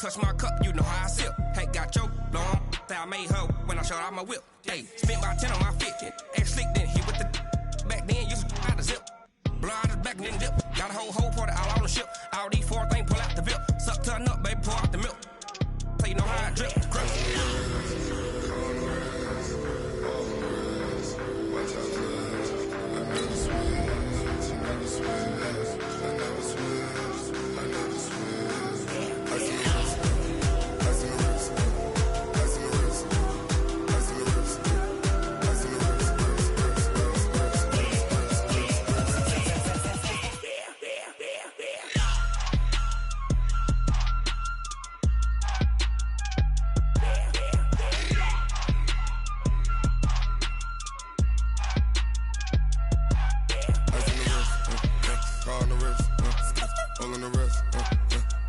touch my cup, you know how I sip. Hey, got your long, I made her when I showed out my whip. Hey, spent my 10 on my fit, and slick then hit with the back then, used to out the zip. Blood is back and then dip. Got a whole party all on the ship. All these 4 things pull out the VIP. Suck turn up, baby, pour out the milk. So you know how I drip.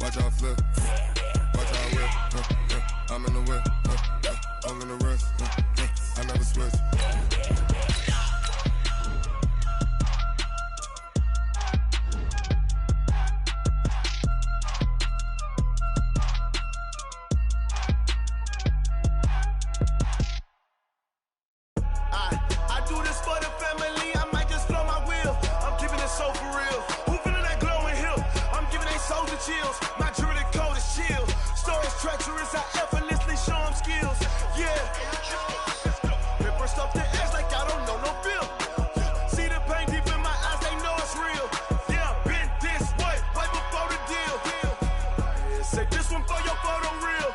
Watch out flip, watch out whip, I'm in the whip, all in the wrist, I never switch. I do this for the family, I might just blow my wheel. I'm keeping it so for real. Who feeling that glowing hill? I'm giving they soldier chills. My jewelry code is chill. Stories treacherous, I effortlessly show them skills. Yeah. Paper stuff the edge like I don't know no bill. See the pain deep in my eyes, they know it's real. Yeah, been this way, right before the deal. Say this one for your photo reel.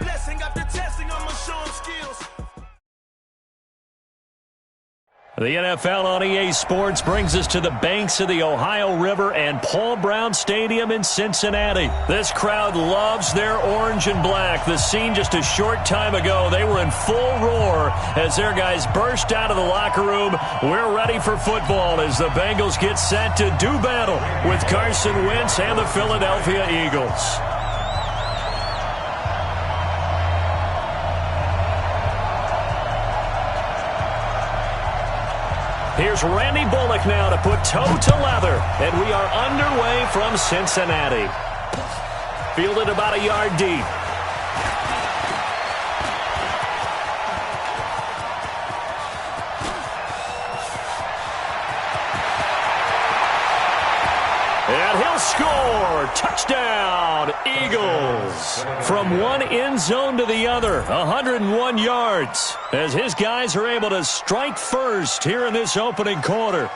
Blessing after testing, I'ma show them skills. The NFL on EA Sports brings us to the banks of the Ohio River and Paul Brown Stadium in Cincinnati. This crowd loves their orange and black. The scene just a short time ago, they were in full roar as their guys burst out of the locker room. We're ready for football as the Bengals get set to do battle with Carson Wentz and the Philadelphia Eagles. Here's Randy Bullock now to put toe to leather, and we are underway from Cincinnati. Fielded about a yard deep. And he'll score. Touchdown, Eagles. From one end zone to the other, 101 yards, as his guys are able to strike first here in this opening quarter.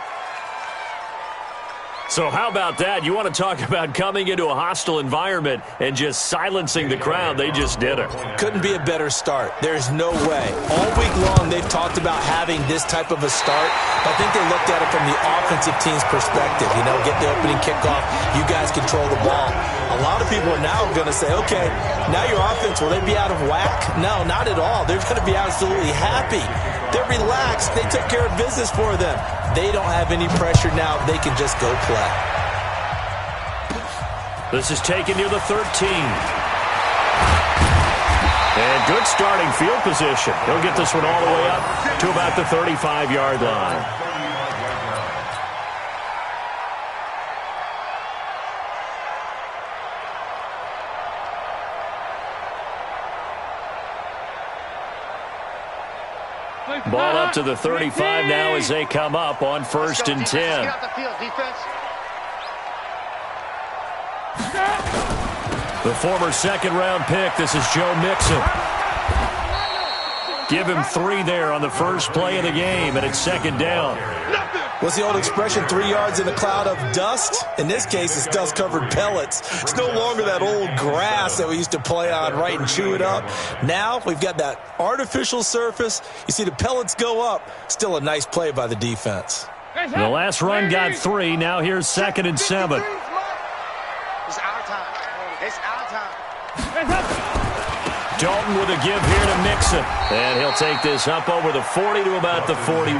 So how about that? You want to talk about coming into a hostile environment and just silencing the crowd. They just did it. Couldn't be a better start. There's no way. All week long, they've talked about having this type of a start. I think they looked at it from the offensive team's perspective. You know, get the opening kickoff. You guys control the ball. A lot of people are now going to say, okay, now your offense, will they be out of whack? No, not at all. They're going to be absolutely happy. They're relaxed. They took care of business for them. They don't have any pressure now. They can just go play. This is taken near the 13. And good starting field position. He'll get this one all the way up to about the 35-yard line. Ball up to the 35 now as they come up on 1st and 10. Get out the field, defense. The former second-round pick, this is Joe Mixon. Give him 3 there on the first play of the game, and it's 2nd down. What's the old expression, 3 yards in a cloud of dust? In this case, it's dust-covered pellets. It's no longer that old grass that we used to play on, right, and chew it up. Now we've got that artificial surface. You see the pellets go up. Still a nice play by the defense. The last run got 3. Now here's 2nd and 7. It's our time. It's our time. Dalton with a give here to Mixon. And he'll take this up over the 40 to about the 41.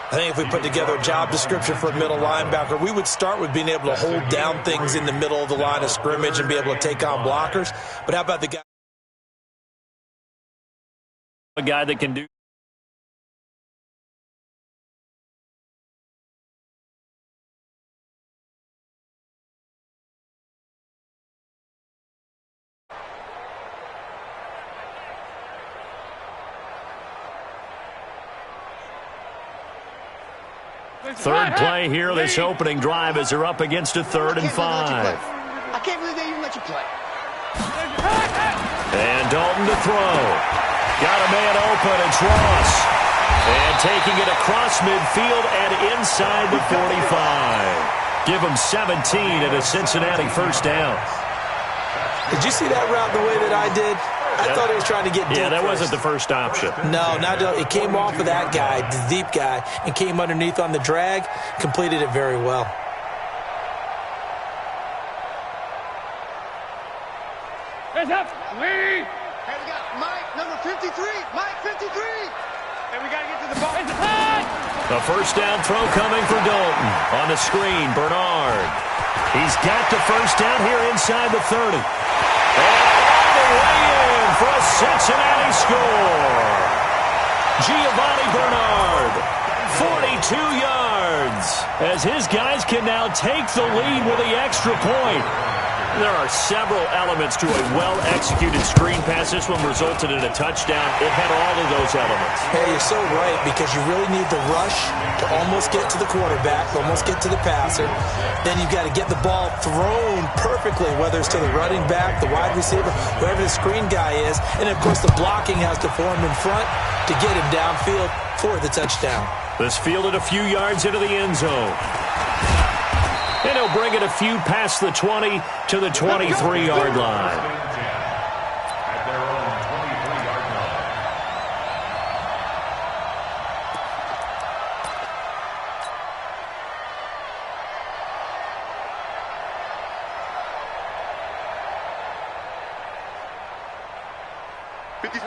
I think if we put together a job description for a middle linebacker, we would start with being able to hold down things in the middle of the line of scrimmage and be able to take on blockers. But how about the guy? A guy that can do Third play here, this opening drive as they're up against a 3rd and 5. I can't believe they even let you play. And Dalton to throw. Got a man open, it's Ross. And taking it across midfield and inside the 45. Give him 17 and a Cincinnati first down. Did you see that route the way that I did? I thought he was trying to get deep. Yeah, that first. wasn't the first option. No, it came off of that guy, the deep guy, and came underneath on the drag, completed it very well. Hands up, Lee! Hey, we got Mike, number 53. Mike, 53. Hey, we got to get to the ball. A first down throw coming for Dalton. On the screen, Bernard. He's got the first down here inside the 30. And all the way in for a Cincinnati score. Giovanni Bernard, 42 yards, as his guys can now take the lead with the extra point. There are several elements to a well-executed screen pass. This one resulted in a touchdown. It had all of those elements. Hey, you're so right, because you really need the rush to almost get to the quarterback, almost get to the passer. Then you've got to get the ball thrown perfectly, whether it's to the running back, the wide receiver, whoever the screen guy is. And, of course, the blocking has to form in front to get him downfield for the touchdown. This fielded a few yards into the end zone. And he'll bring it a few past the 20 to the 23-yard line.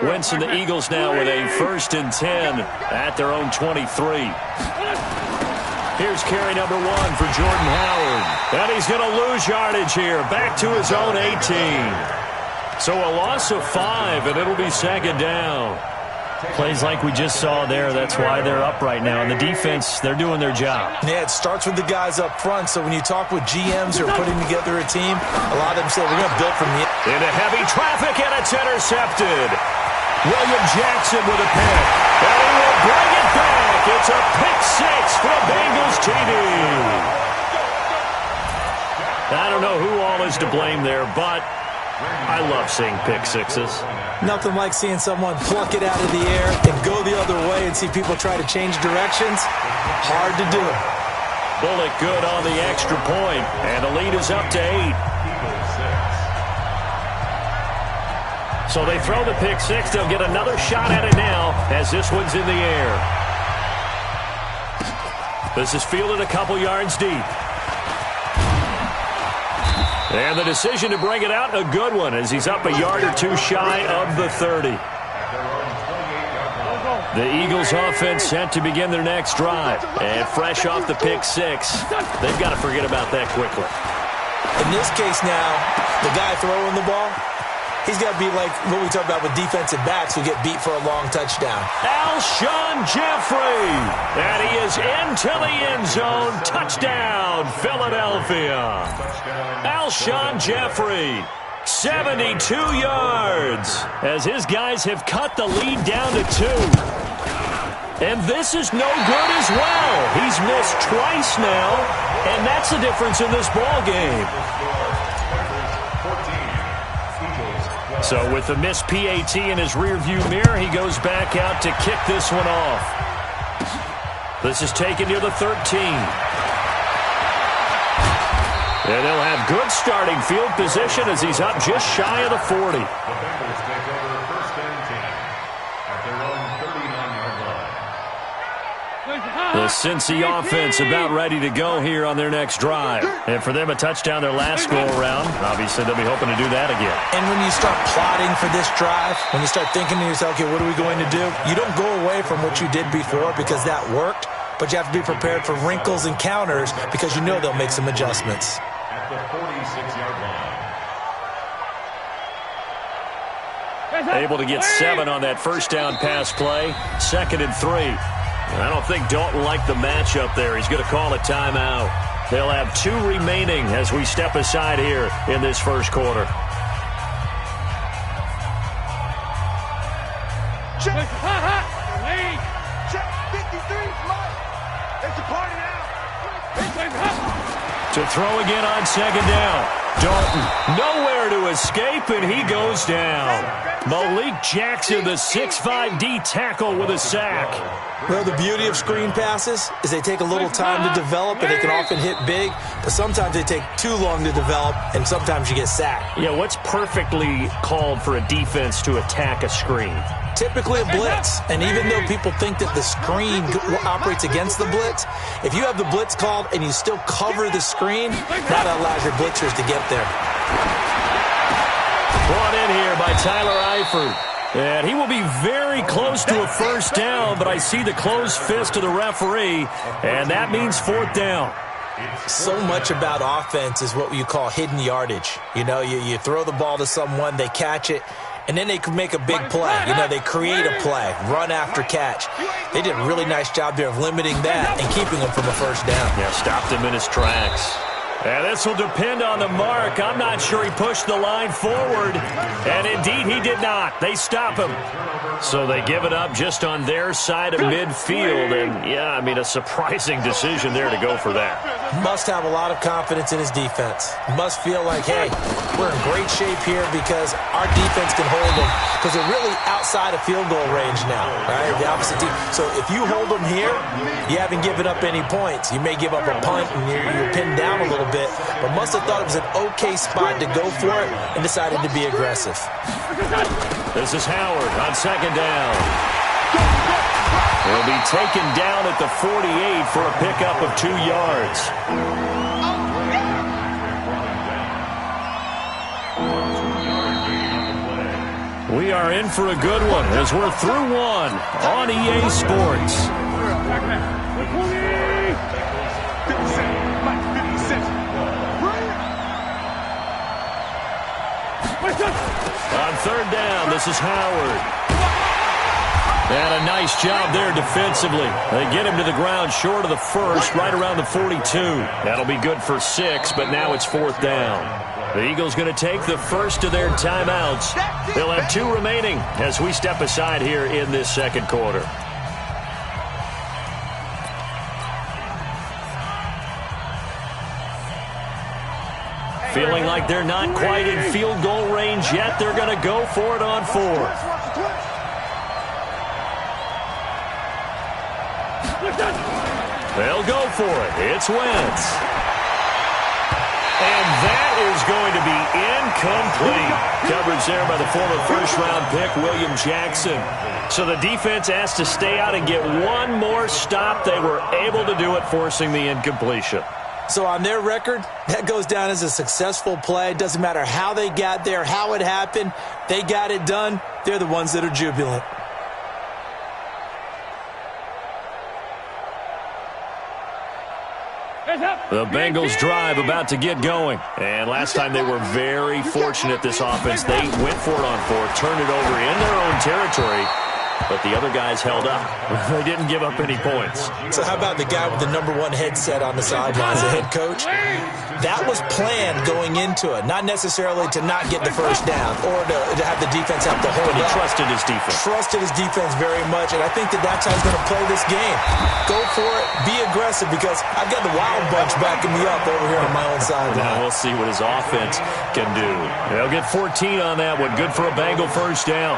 Wentz and the Eagles now with a 1st and 10 at their own 23. Here's carry number 1 for Jordan Howard. And he's going to lose yardage here. Back to his own 18. So a loss of 5, and it'll be 2nd down. Plays like we just saw there. That's why they're up right now. And the defense, they're doing their job. Yeah, it starts with the guys up front. So when you talk with GMs who are putting together a team, a lot of them say, we're going to build from the... Into heavy traffic, and it's intercepted. William Jackson with a pick. And he will bring it back. It's a pick 6 for a Bengals TD. I don't know who all is to blame there, but I love seeing pick 6s. Nothing like seeing someone pluck it out of the air and go the other way and see people try to change directions. Hard to do it. Bullet good on the extra point, and the lead is up to 8. So they throw the pick 6. They'll get another shot at it now as this one's in the air. This is fielded a couple yards deep. And the decision to bring it out, a good one, as he's up a yard or two shy of the 30. The Eagles offense set to begin their next drive. And fresh off the pick 6, they've got to forget about that quickly. In this case now, the guy throwing the ball, he's got to be like what we talk about with defensive backs who get beat for a long touchdown. Alshon Jeffrey, and he is into the end zone. Touchdown, Philadelphia. Alshon Jeffrey, 72 yards, as his guys have cut the lead down to 2. And this is no good as well. He's missed twice now, and that's the difference in this ball game. So with the missed PAT in his rearview mirror, he goes back out to kick this one off. This is taken near the 13. And they'll have good starting field position as he's up just shy of the 40. The Cincy offense about ready to go here on their next drive. And for them, a touchdown their last go-around. Obviously, they'll be hoping to do that again. And when you start plotting for this drive, when you start thinking to yourself, okay, what are we going to do? You don't go away from what you did before because that worked, but you have to be prepared for wrinkles and counters because you know they'll make some adjustments. At the 46-yard line. Able to get 7 on that first down pass play. 2nd and 3. I don't think Dalton liked the matchup there. He's going to call a timeout. They'll have 2 remaining as we step aside here in this first quarter. Check. Check 53, Mike. It's a party now. To throw again on second down. Dalton nowhere to escape, and he goes down. Malik Jackson, the 6'5" D tackle with a sack. Well, the beauty of screen passes is they take a little time to develop, and they can often hit big, but sometimes they take too long to develop, and sometimes you get sacked. Yeah, what's perfectly called for a defense to attack a screen? Typically a blitz, and even though people think that the screen operates against the blitz, if you have the blitz called and you still cover the screen, that allows your blitzers to get there. Brought in here by Tyler Eifert. And he will be very close to a first down, but I see the closed fist of the referee, and that means fourth down. So much about offense is what you call hidden yardage. You know, you throw the ball to someone, they catch it, and then they can make a big play. You know, they create a play, run after catch. They did a really nice job there of limiting that and keeping him from a first down. Yeah, stopped him in his tracks. And this will depend on the mark. I'm not sure he pushed the line forward. And indeed, he did not. They stop him. So they give it up just on their side of midfield. And, yeah, I mean, a surprising decision there to go for that. Must have a lot of confidence in his defense. Must feel like, hey, we're in great shape here because our defense can hold them. Because they're really outside of field goal range now, right? The opposite team. So if you hold them here, you haven't given up any points. You may give up a punt and you're pinned down a little bit, but must have thought it was an okay spot to go for it and decided to be aggressive. This is Howard on second down. He'll be taken down at the 48 for a pickup of 2 yards. We are in for a good one as we're through one on EA Sports. On third down, this is Howard. And a nice job there defensively. They get him to the ground short of the first, right around the 42. That'll be good for 6, but now it's fourth down. The Eagles going to take the first of their timeouts. They'll have 2 remaining as we step aside here in this second quarter. Feeling like they're not quite in field goal range yet. They're going to go for it on 4. They'll go for it. It's Wentz. And that is going to be incomplete. Coverage there by the former first-round pick, William Jackson. So the defense has to stay out and get one more stop. They were able to do it, forcing the incompletion. So on their record, that goes down as a successful play. It doesn't matter how they got there, how it happened. They got it done. They're the ones that are jubilant. The Bengals drive about to get going. And last time they were very fortunate, this offense. They went for it on 4, turned it over in their own territory. But the other guys held up. They didn't give up any points. So how about the guy with the #1 headset on the sidelines, the head coach? That was planned going into it, not necessarily to not get the first down or to have the defense have to hold But he up. trusted his defense. Trusted his defense very much, and I think that's how he's going to play this game. Go for it, be aggressive, because I've got the Wild Bunch backing me up over here on my own sideline. Now we'll see what his offense can do. They'll get 14 on that one. Good for a Bengal first down.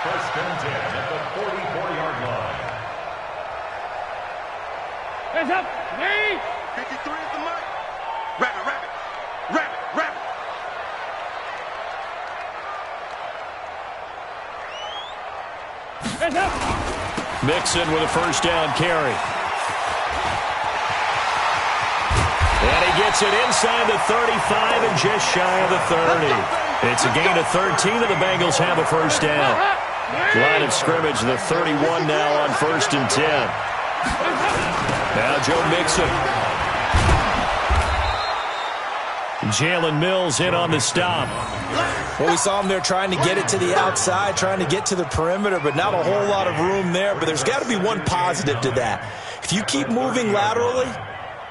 First and 10 at the 44-yard line. Hands up, knee. 53 at the mic. Rabbit, rabbit, rabbit, rabbit. Hands up. Mixon with a first down carry. And he gets it inside the 35 and just shy of the 30. It's a gain of 13, and the Bengals have a first down. Line of scrimmage, the 31 now on 1st and 10. Now Joe Mixon. Jalen Mills in on the stop. Well, we saw him there trying to get it to the outside, trying to get to the perimeter, but not a whole lot of room there. But there's got to be one positive to that. If you keep moving laterally,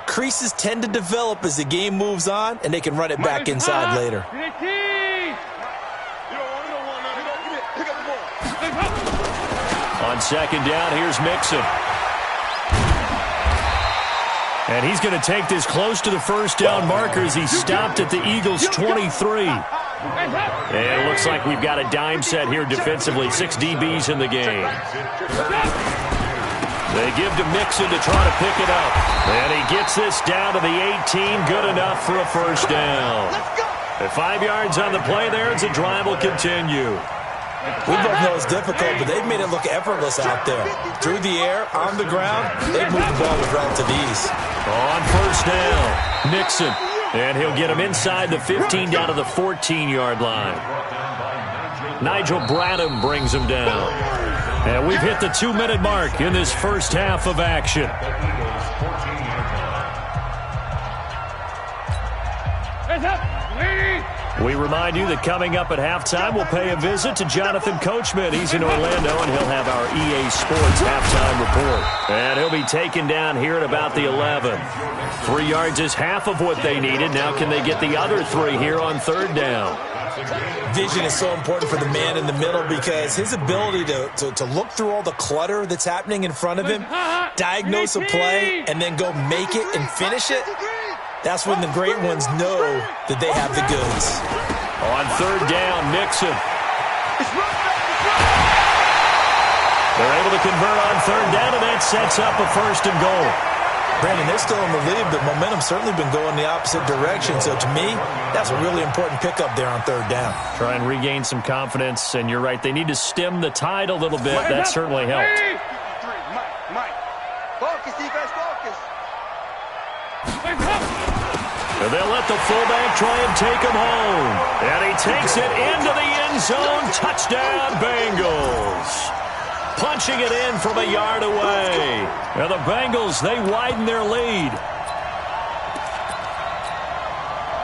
creases tend to develop as the game moves on, and they can run it back inside later. On second down, here's Mixon. And he's going to take this close to the first down markers. He stopped at the Eagles' 23. And it looks like we've got a dime set here defensively. 6 DBs in the game. They give to Mixon to try to pick it up. And he gets this down to the 18. Good enough for a first down. At 5 yards on the play there as the drive will continue. We both know it's difficult, but they've made it look effortless out there. Through the air, on the ground, they've moved the ball with relative ease. On first down, Mixon. And he'll get him inside the 15 down to the 14-yard line. Nigel Bradham brings him down. And we've hit the 2-minute mark in this first half of action. We remind you that coming up at halftime, we'll pay a visit to Jonathan Coachman. He's in Orlando, and he'll have our EA Sports halftime report. And he'll be taken down here at about the 11. 3 yards is half of what they needed. Now can they get the other 3 here on third down? Vision is so important for the man in the middle because his ability to look through all the clutter that's happening in front of him, diagnose a play, and then go make it and finish it, that's when the great ones know that they have the goods. On third down, Mixon. They're able to convert on third down, and that sets up a first and goal. Brandon, they're still in the lead, but momentum's certainly been going the opposite direction. So to me, that's a really important pickup there on third down. Try and regain some confidence, and you're right. They need to stem the tide a little bit. That certainly helped. Mike. Focus, defense, focus. And they'll let the fullback try and take him home. And he takes it into the end zone. Touchdown, Bengals. Punching it in from a yard away. And the Bengals, they widen their lead.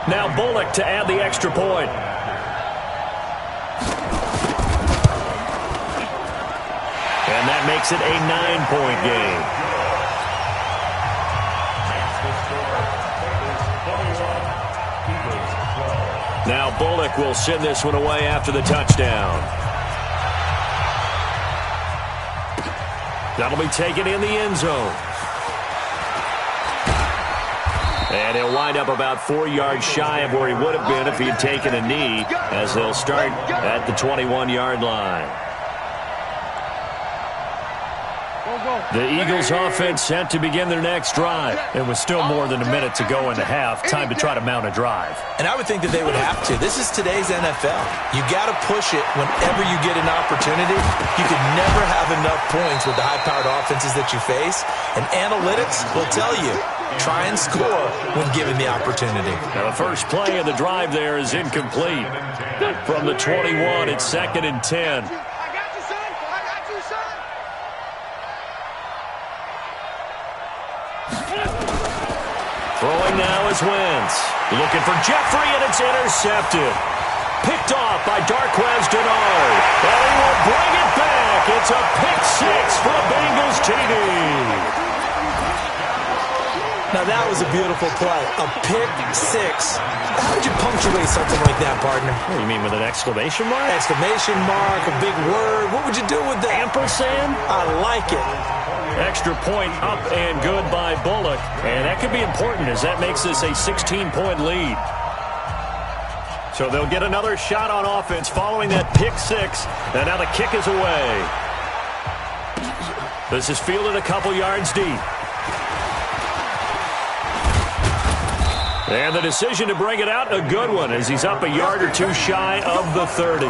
Now Bullock to add the extra point. And that makes it a 9-point game. Now Bullock will send this one away after the touchdown. That'll be taken in the end zone. And he'll wind up about 4 yards shy of where he would have been if he had taken a knee, as they'll start at the 21-yard line. The Eagles offense set to begin their next drive. It was still more than a minute to go in the half. Time to try to mount a drive. And I would think that they would have to. This is today's NFL. You got to push it whenever you get an opportunity. You can never have enough points with the high-powered offenses that you face. And analytics will tell you, try and score when given the opportunity. Now the first play of the drive there is incomplete. From the 21, it's 2nd and 10. Throwing now is Wentz. Looking for Jeffrey, and it's intercepted. Picked off by Darquez Dennard. And he will bring it back. It's a pick six for a Bengals TD. Now that was a beautiful play. A pick six. How would you punctuate something like that, partner? What do you mean, with an exclamation mark? Exclamation mark, a big word. What would you do with that? Ampersand? I like it. Extra point up and good by Bullock. And that could be important as that makes this a 16-point lead. So they'll get another shot on offense following that pick six. And now the kick is away. This is fielded a couple yards deep. And the decision to bring it out, a good one, as he's up a yard or two shy of the 30.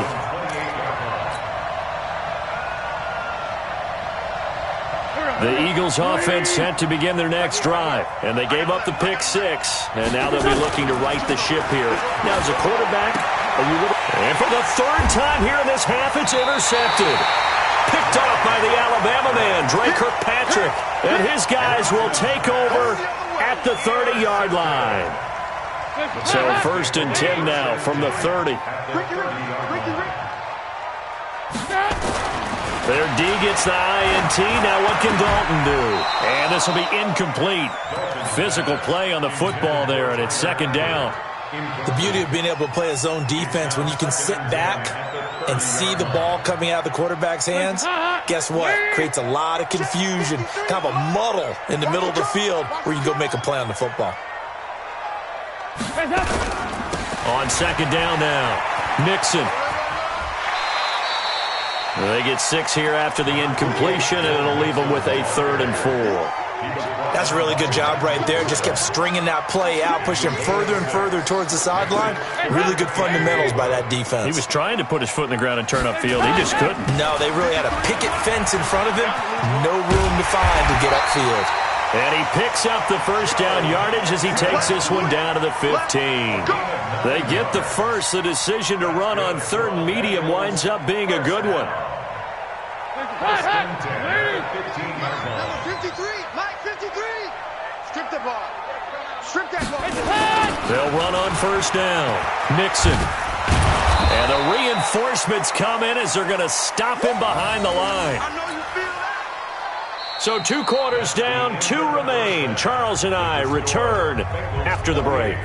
The Eagles offense set to begin their next drive. And they gave up the pick six. And now they'll be looking to right the ship here. Now as a quarterback, and for the third time here in this half, it's intercepted. Picked off by the Alabama man, Dre Kirkpatrick. And his guys will take over at the 30-yard line. So 1st and 10 now from the 30. Their D gets the INT. Now what can Dalton do? And this will be incomplete. Physical play on the football there, and it's 2nd down. The beauty of being able to play a zone defense when you can sit back and see the ball coming out of the quarterback's hands, guess what? Creates a lot of confusion, kind of a muddle in the middle of the field where you go make a play on the football. On second down now, Mixon. They get 6 here after the incompletion, and it'll leave them with a 3rd and 4. That's a really good job right there. Just kept stringing that play out, pushing him further and further towards the sideline. Really good fundamentals by that defense. He was trying to put his foot in the ground and turn upfield. He just couldn't. No, they really had a picket fence in front of him. No room to find to get upfield. And he picks up the first down yardage as he takes this one down to the 15. They get the first. The decision to run on 3rd and medium winds up being a good one. Number 53, Mike 53. Strip the ball. Strip that ball. They'll run on first down. Mixon. And the reinforcements come in as they're going to stop him behind the line. I know you feel that. So 2 quarters down, 2 remain. Charles and I return after the break.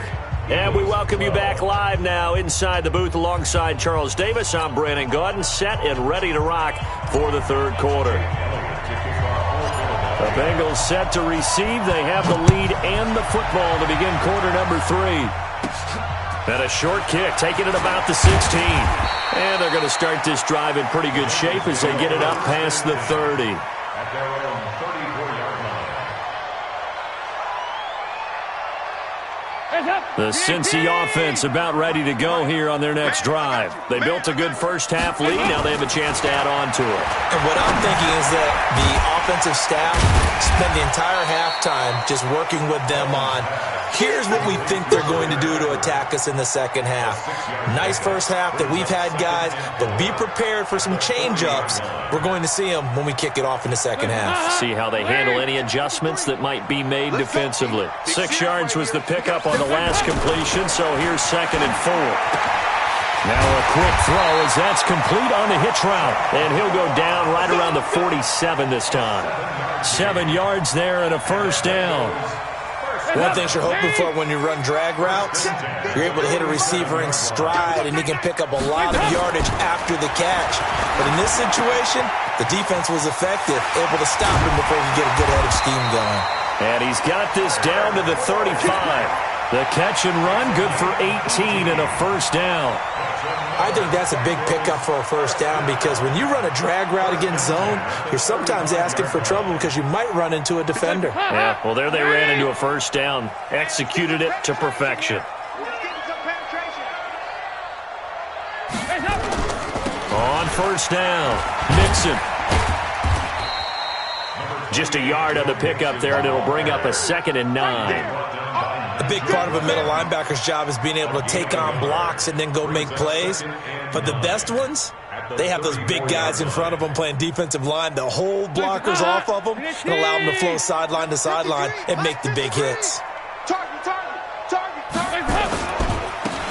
And we welcome you back live now inside the booth alongside Charles Davis. I'm Brandon Gaudin, set and ready to rock for the 3rd quarter. The Bengals set to receive. They have the lead and the football to begin quarter number 3. And a short kick, taking it about the 16. And they're going to start this drive in pretty good shape as they get it up past the 30. The Cincy offense about ready to go here on their next drive. They built a good first-half lead. Now they have a chance to add on to it. And what I'm thinking is that the offensive staff spent the entire halftime just working with them on, here's what we think they're going to do to attack us in the second half. Nice first half that we've had, guys, but be prepared for some change-ups. We're going to see them when we kick it off in the second half. See how they handle any adjustments that might be made defensively. 6 yards was the pickup on the last completion, so here's 2nd and 4. Now a quick throw as that's complete on the hitch route. And he'll go down right around the 47 this time. 7 yards there and a first down. One thing you're hoping for when you run drag routes, you're able to hit a receiver in stride, and he can pick up a lot of yardage after the catch. But in this situation, the defense was effective, able to stop him before he could get a good head of steam going. And he's got this down to the 35. The catch and run, good for 18 and a first down. I think that's a big pickup for a first down because when you run a drag route against zone, you're sometimes asking for trouble because you might run into a defender. Yeah, well, there they ran into a first down. Executed it to perfection. On first down, Mixon. Just a yard on the pickup there, and it'll bring up a 2nd and 9. A big part of a middle linebacker's job is being able to take on blocks and then go make plays. But the best ones, they have those big guys in front of them playing defensive line to hold blockers off of them and allow them to flow sideline to sideline and make the big hits.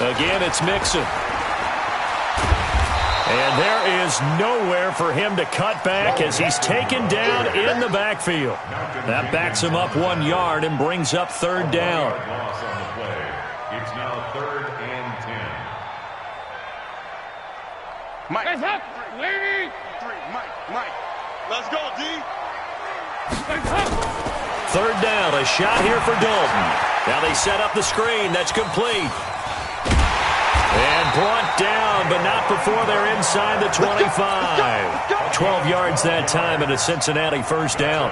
Again, it's Mixon. And there is nowhere for him to cut back as he's taken down in the backfield. That backs him up 1 yard and brings up 3rd down. It's now 3rd and 10. Mike. Lady. 3, Mike. Let's go, D. 3rd down, a shot here for Dalton. Now they set up the screen. That's complete. And brought down, but not before they're inside the 25. 12 yards that time and a Cincinnati first down.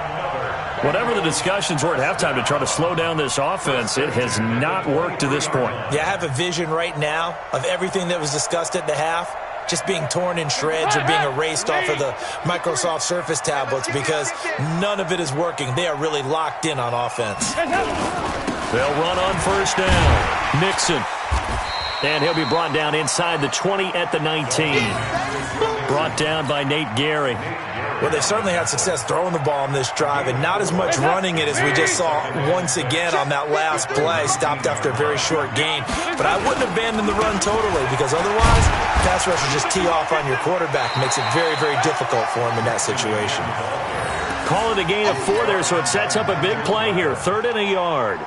Whatever the discussions were at halftime to try to slow down this offense, it has not worked to this point. Yeah, I have a vision right now of everything that was discussed at the half just being torn in shreds or being erased off of the Microsoft Surface tablets because none of it is working. They are really locked in on offense. They'll run on first down. Mixon. And he'll be brought down inside the 20 at the 19. Brought down by Nate Gary. Well, they've certainly had success throwing the ball on this drive and not as much running it as we just saw once again on that last play. Stopped after a very short gain. But I wouldn't abandon the run totally because otherwise, pass rushers just tee off on your quarterback. Makes it very, very difficult for him in that situation. call it a gain of 4 there, so it sets up a big play here. 3rd and a yard.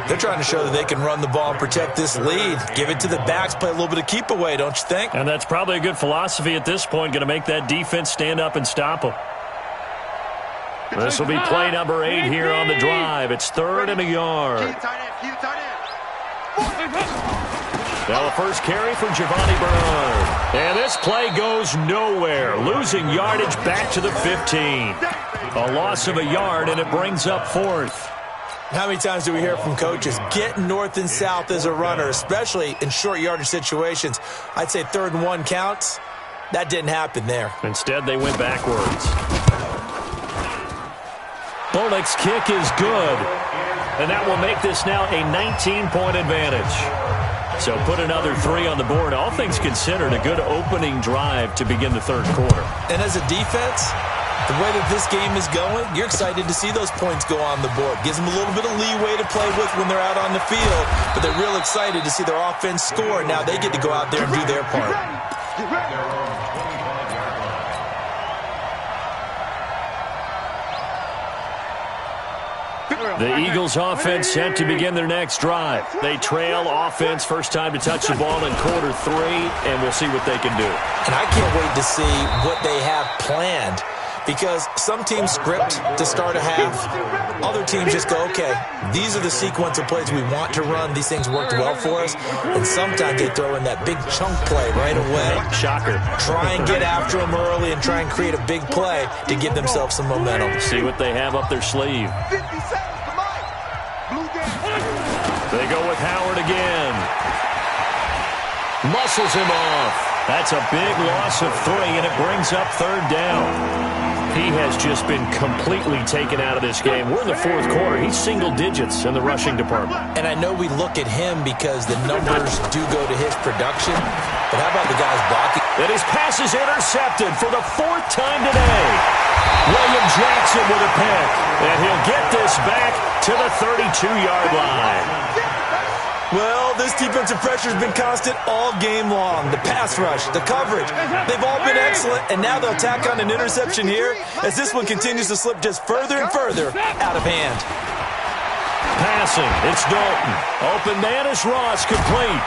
They're trying to show that they can run the ball and protect this lead. Give it to the backs, play a little bit of keep away, don't you think? And that's probably a good philosophy at this point, going to make that defense stand up and stop them. This will be play number 8 here on the drive. It's 3rd and a yard. Now the first carry for Giovanni Bernard. And this play goes nowhere. Losing yardage back to the 15. A loss of a yard, and it brings up 4th. How many times do we hear from coaches, get north and south as a runner, especially in short yardage situations? I'd say 3rd and 1 counts. That didn't happen there. Instead, they went backwards. Bullock's kick is good. And that will make this now a 19-point advantage. So put another 3 on the board. All things considered, a good opening drive to begin the 3rd quarter. And as a defense, the way that this game is going, you're excited to see those points go on the board. Gives them a little bit of leeway to play with when they're out on the field, but they're real excited to see their offense score. Now they get to go out there and do their part. The Eagles offense set to begin their next drive. They trail offense, first time to touch the ball in quarter 3, and we'll see what they can do. And I can't wait to see what they have planned, because some teams script to start a half. Other teams just go, okay, these are the sequence of plays we want to run. These things worked well for us. And sometimes they throw in that big chunk play right away. Shocker. Try and get after them early and try and create a big play to give themselves some momentum. See what they have up their sleeve. They go with Howard again. Muscles him off. That's a big loss of 3, and it brings up 3rd down. He has just been completely taken out of this game. We're in the 4th quarter. He's single digits in the rushing department. And I know we look at him because the numbers do go to his production, but how about the guys blocking? And his pass is intercepted for the 4th time today. William Jackson with a pick, and he'll get this back to the 32-yard line. Well, this defensive pressure has been constant all game long. The pass rush, the coverage, they've all been excellent, and now they'll tack on an interception here as this one continues to slip just further and further out of hand. Passing, it's Dalton. Open man is Ross, complete.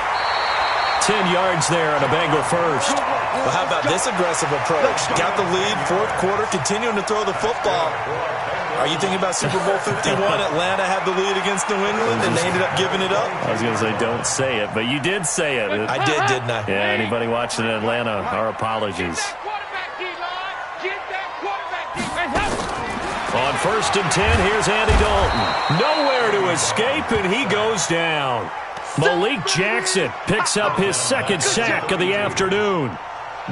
10 yards there on a Bengal first. Well, how about this aggressive approach? Got the lead, 4th quarter, continuing to throw the football. Are you thinking about Super Bowl 51? Atlanta had the lead against New England, and they ended up giving it up? I was going to say, don't say it, but you did say it. I did, didn't I? Yeah, anybody watching in Atlanta, our apologies. On 1st and 10, here's Andy Dalton. Nowhere to escape, and he goes down. Malik Jackson picks up his 2nd sack of the afternoon.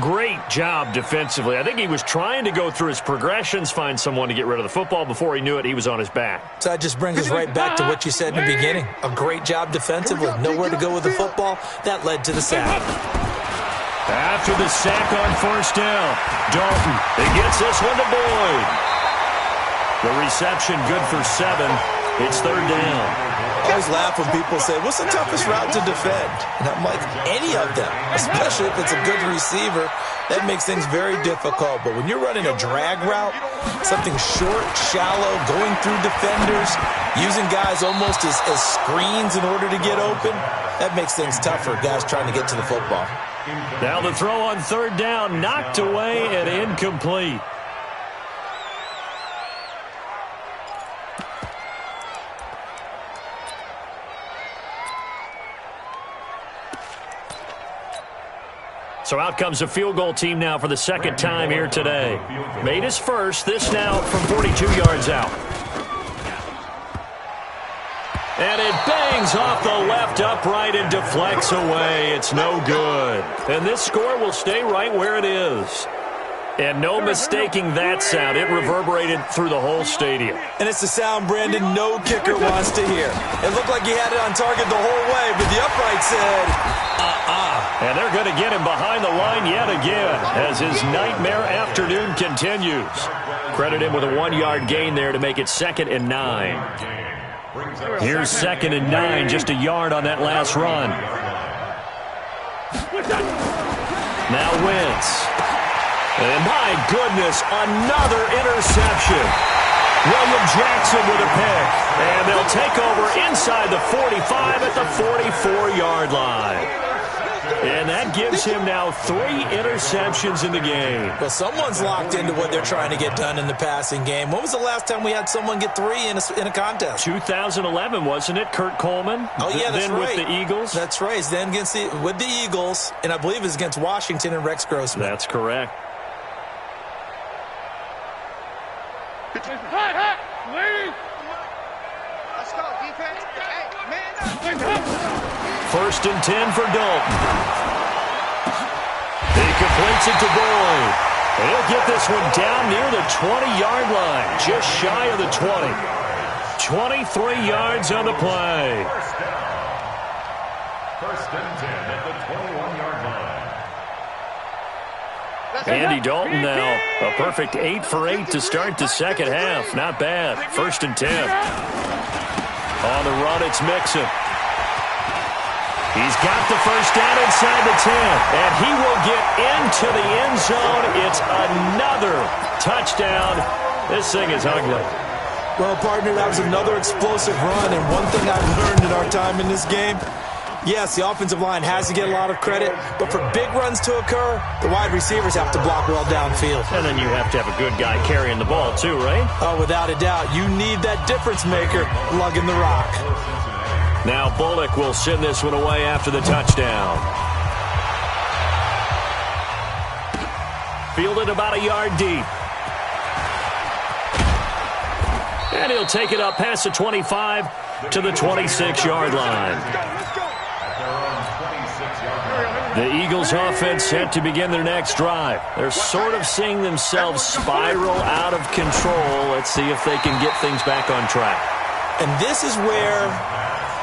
Great job defensively. I think he was trying to go through his progressions, find someone to get rid of the football. Before he knew it, he was on his back. So that just brings us right back to what you said in the beginning. A great job defensively. Nowhere to go with the football. That led to the sack. After the sack on 1st down, Dalton, he gets this one to Boyd. The reception good for 7. It's 3rd down. I always laugh when people say, what's the toughest route to defend? And I'm like, any of them, especially if it's a good receiver. That makes things very difficult. But when you're running a drag route, something short, shallow, going through defenders, using guys almost as screens in order to get open, that makes things tougher, guys trying to get to the football. Now the throw on 3rd down, knocked away and incomplete. So out comes a field goal team now for the 2nd time here today. Made his first, this now from 42 yards out. And it bangs off the left upright and deflects away. It's no good. And this score will stay right where it is. And no mistaking that sound. It reverberated through the whole stadium. And it's the sound, Brandon, no kicker wants to hear. It looked like he had it on target the whole way, but the upright said, And they're going to get him behind the line yet again as his nightmare afternoon continues. Credit him with a 1-yard gain there to make it 2nd and 9. Here's 2nd and 9, just a yard on that last run. Now Wentz. And my goodness, another interception. William Jackson with a pick. And they'll take over inside the 45 at the 44-yard line. And that gives him now 3 interceptions in the game. Well, someone's locked into what they're trying to get done in the passing game. When was the last time we had someone get 3 in a contest? 2011, wasn't it? Kurt Coleman? Oh, yeah, that's then right. With the Eagles? That's right. Then with the Eagles, and I believe it was against Washington and Rex Grossman. That's correct. Let's go, defense. Hey, man up. 1st and 10 for Dalton. He completes it to Boyd. He'll get this one down near the 20-yard line, just shy of the 20. 23 yards on the play. First and 10 at the 21-yard line. Andy Dalton now a perfect 8 for 8 to start the second half. Not bad. 1st and 10. On the run, it's Mixon. He's got the first down inside the 10, and he will get into the end zone. It's another touchdown. This thing is ugly. Well, partner, that was another explosive run, and one thing I've learned in our time in this game, yes, the offensive line has to get a lot of credit, but for big runs to occur, the wide receivers have to block well downfield. And then you have to have a good guy carrying the ball too, right? Oh, without a doubt. You need that difference maker lugging the rock. Now Bullock will send this one away after the touchdown. Fielded about a yard deep. And he'll take it up past the 25 to the 26-yard line. The Eagles offense set to begin their next drive. They're sort of seeing themselves spiral out of control. Let's see if they can get things back on track. And this is where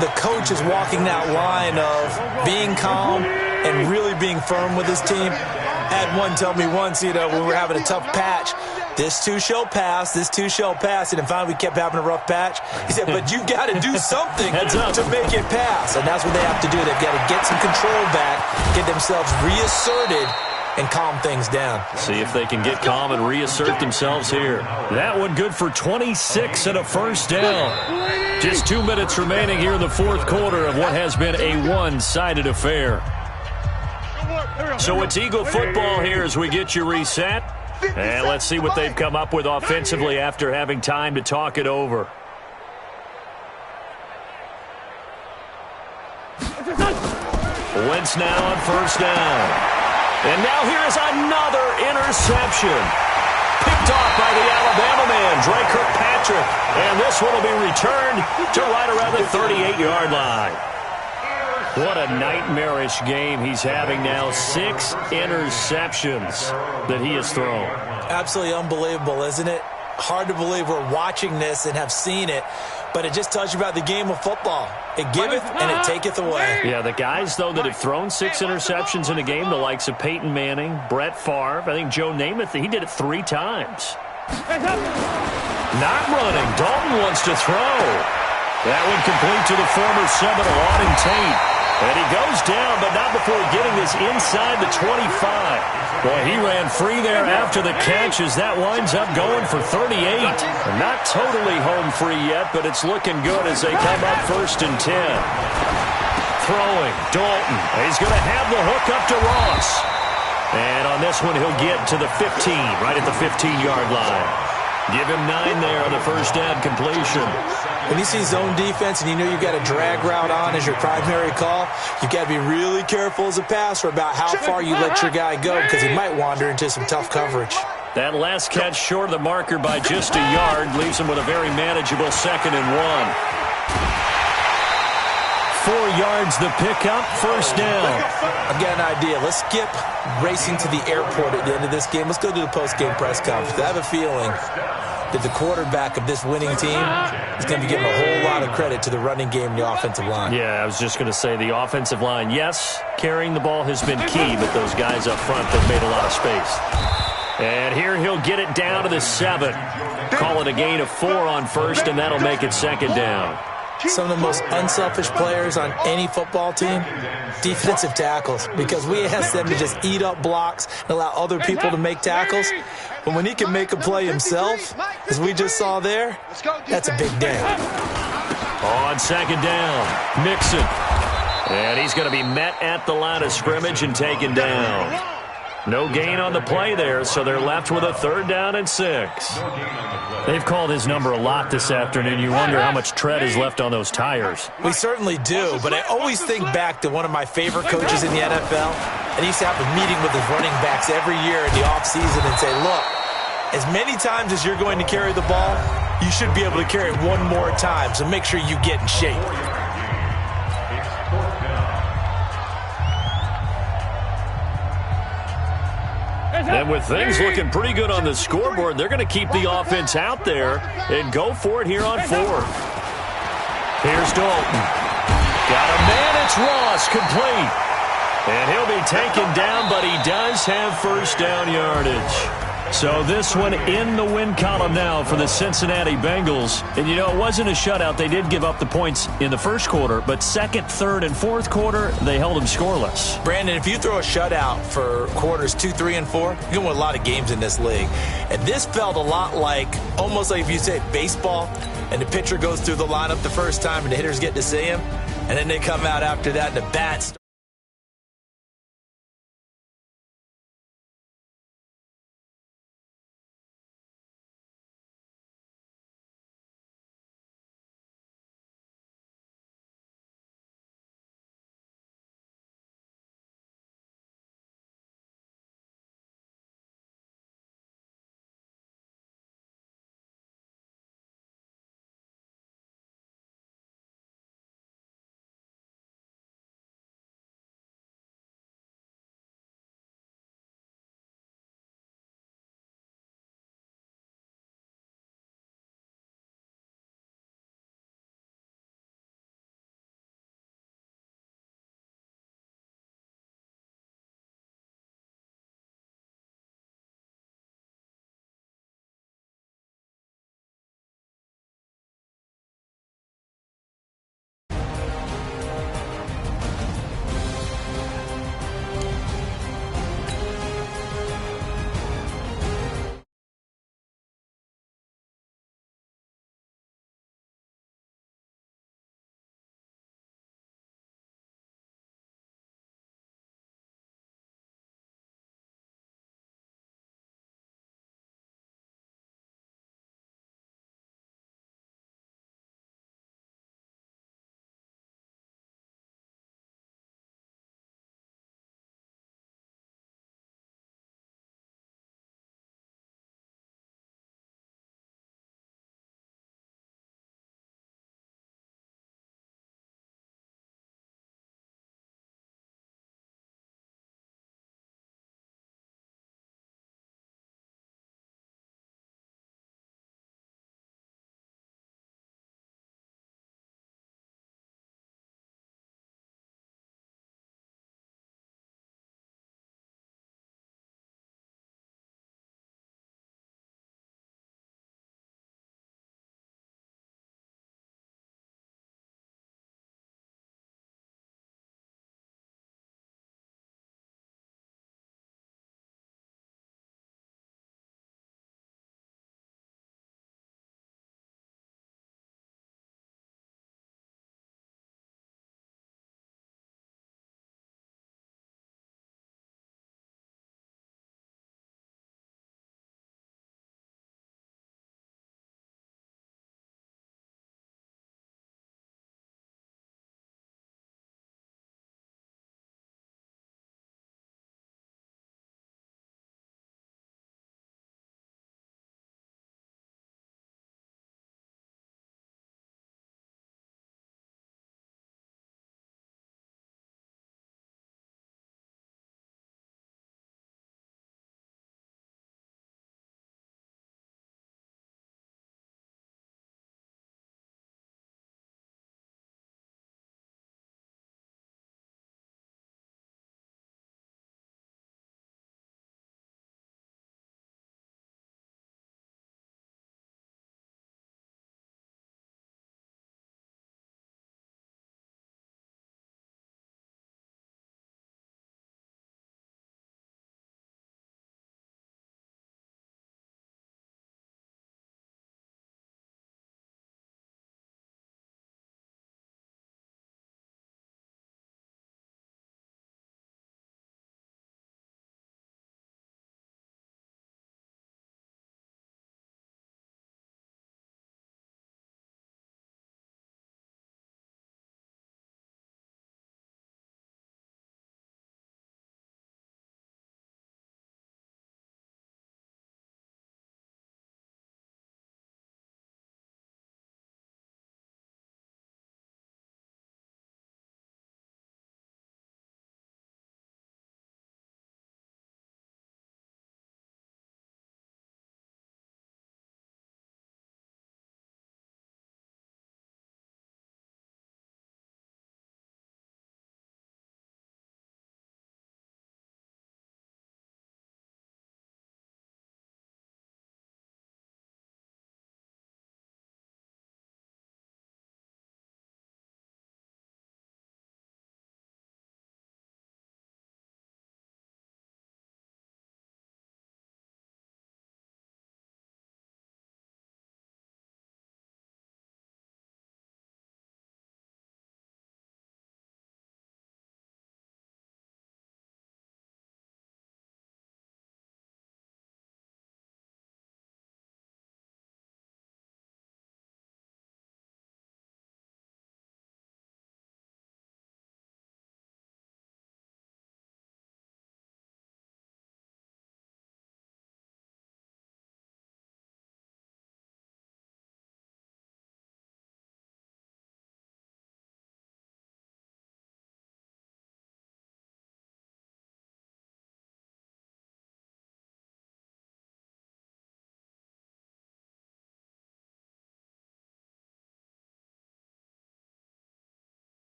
the coach is walking that line of being calm and really being firm with his team. I had one tell me once, when we were having a tough patch, this too shall pass, this too shall pass. And then finally we kept having a rough patch. He said, but you got to do something to make it pass. And that's what they have to do. They've got to get some control back, get themselves reasserted, and calm things down. See if they can get calm and reassert themselves here. That one good for 26 and a first down. Just 2 minutes remaining here in the fourth quarter of what has been a one-sided affair. So it's Eagle football here as we get you reset. And let's see what they've come up with offensively after having time to talk it over. Wentz now on first down. And now here's another interception. Picked off by the Alabama man, Dre Kirkpatrick. And this one will be returned to right around the 38-yard line. What a nightmarish game he's having now. 6 interceptions that he has thrown. Absolutely unbelievable, isn't it? Hard to believe we're watching this and have seen it, but it just tells you about the game of football. It giveth and it taketh away. Yeah, the guys, though, that have thrown 6 interceptions in a game, the likes of Peyton Manning, Brett Favre, I think Joe Namath, he did it 3 times. Not running. Dalton wants to throw. That one complete to the former Seminole, Auden Tate. And he goes down, but not before getting this inside the 25. Boy, he ran free there after the catch as that winds up going for 38. Not totally home free yet, but it's looking good as they come up 1st and 10. Throwing, Dalton. He's going to have the hook up to Ross. And on this one, he'll get to the 15, right at the 15-yard line. Give him 9 there on the first down completion. When you see zone defense and you know you've got a drag route on as your primary call, you've got to be really careful as a passer about how far you let your guy go because he might wander into some tough coverage. That last catch short of the marker by just a yard leaves him with a very manageable 2nd and 1. 4 yards the pickup, first down. I've got an idea. Let's skip racing to the airport at the end of this game. Let's go to the post-game press conference. I have a feeling that the quarterback of this winning team is going to be giving a whole lot of credit to the running game and the offensive line. Yeah, I was just going to say the offensive line, yes, carrying the ball has been key, but those guys up front have made a lot of space. And here he'll get it down to the 7. Call it a gain of 4 on first, and that'll make it 2nd down. some of the most unselfish players on any football team? Defensive tackles, because we ask them to just eat up blocks and allow other people to make tackles. But when he can make a play himself, as we just saw there, that's a big day. On second down, Mixon. And he's going to be met at the line of scrimmage and taken down. No gain on the play there, so they're left with a 3rd down and 6. They've called his number a lot this afternoon. You wonder how much tread is left on those tires. We certainly do, but I always think back to one of my favorite coaches in the NFL, and he used to have a meeting with his running backs every year in the offseason and say, look, as many times as you're going to carry the ball, you should be able to carry it one more time, so make sure you get in shape. And with things looking pretty good on the scoreboard, they're going to keep the offense out there and go for it here on 4th. Here's Dalton. Got a man, it's Ross, complete. And he'll be taken down, but he does have 1st down yardage. So this one in the win column now for the Cincinnati Bengals. And, you know, it wasn't a shutout. They did give up the points in the first quarter, but second, third, and fourth quarter, they held them scoreless. Brandon, if you throw a shutout for quarters 2, 3, and 4, you're going to win a lot of games in this league. And this felt a lot like, almost like if you say baseball, and the pitcher goes through the lineup the first time and the hitters get to see him, and then they come out after that and the bats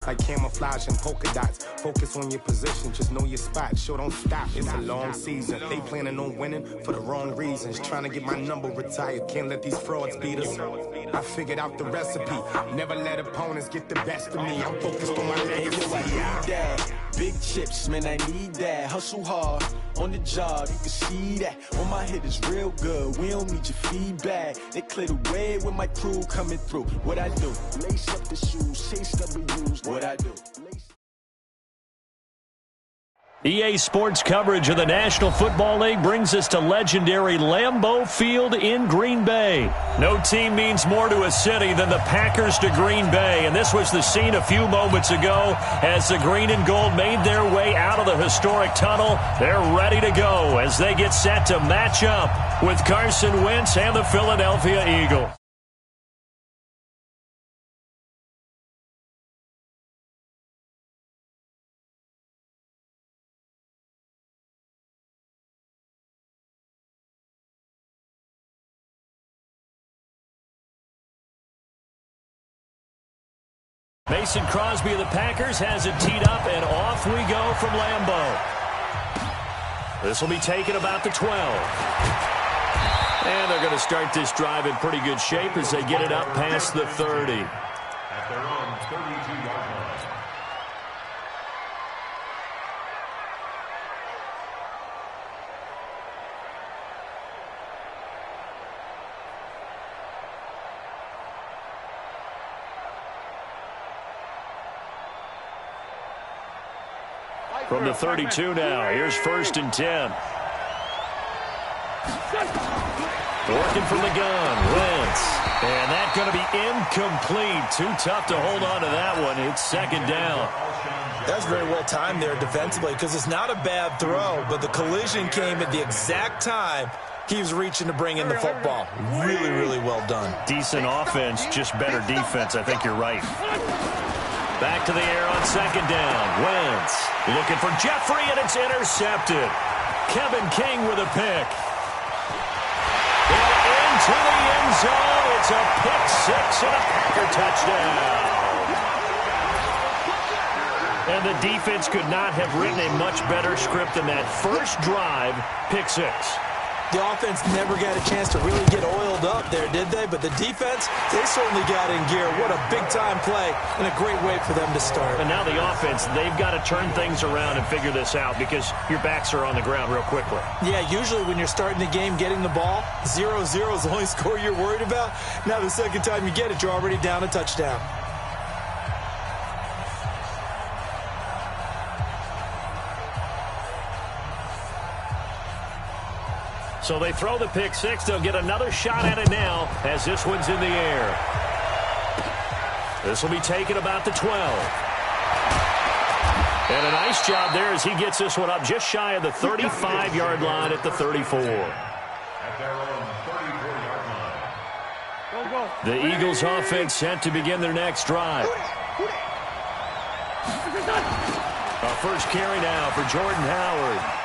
like camouflage and polka dots. Focus on your position, just know your spot. Sure, don't stop, it's a long season. They planning on winning for the wrong reasons. Trying to get my number retired, can't let these frauds beat us. I figured out the recipe, never let opponents get the best of me. I'm focused on my legacy. Big chips, man, I need that. Hustle hard on the job, you can see that. On my head is real good, we don't need your feedback. They clear the way with my crew coming through. What I do? Lace up the shoes, chase W's. What I do? EA Sports coverage of the National Football League brings us to legendary Lambeau Field in Green Bay. No team means more to a city than the Packers to Green Bay, and this was the scene a few moments ago as the green and gold made their way out of the historic tunnel. They're ready to go as they get set to match up with Carson Wentz and the Philadelphia Eagles. Mason Crosby of the Packers has it teed up, and off we go from Lambeau. This will be taken about the 12. And they're going to start this drive in pretty good shape as they get it up past the 30. At their own 32-yard line. From the 32 now, here's 1st and 10. Working from the gun, Wentz. And that's going to be incomplete. Too tough to hold on to that one. It's 2nd down. That's very well timed there defensively because it's not a bad throw, but the collision came at the exact time he was reaching to bring in the football. Really, really well done. Decent offense, just better defense. I think you're right. Back to the air on 2nd down. Wentz looking for Jeffrey, and it's intercepted. Kevin King with a pick. And into the end zone. It's a pick six and a Packer touchdown. And the defense could not have written a much better script than that first drive, pick six. The offense never got a chance to really get oiled up there, did they? But the defense, they certainly got in gear. What a big-time play and a great way for them to start. And now the offense, they've got to turn things around and figure this out because your backs are on the ground real quickly. Yeah, usually when you're starting the game, getting the ball, 0-0 is the only score you're worried about. Now the second time you get it, you're already down a touchdown. So they throw the pick six. They'll get another shot at it now as this one's in the air. This will be taken about the 12. And a nice job there as he gets this one up just shy of the 35-yard line at the 34. At their own 34-yard line. The Eagles offense set to begin their next drive. A first carry now for Jordan Howard.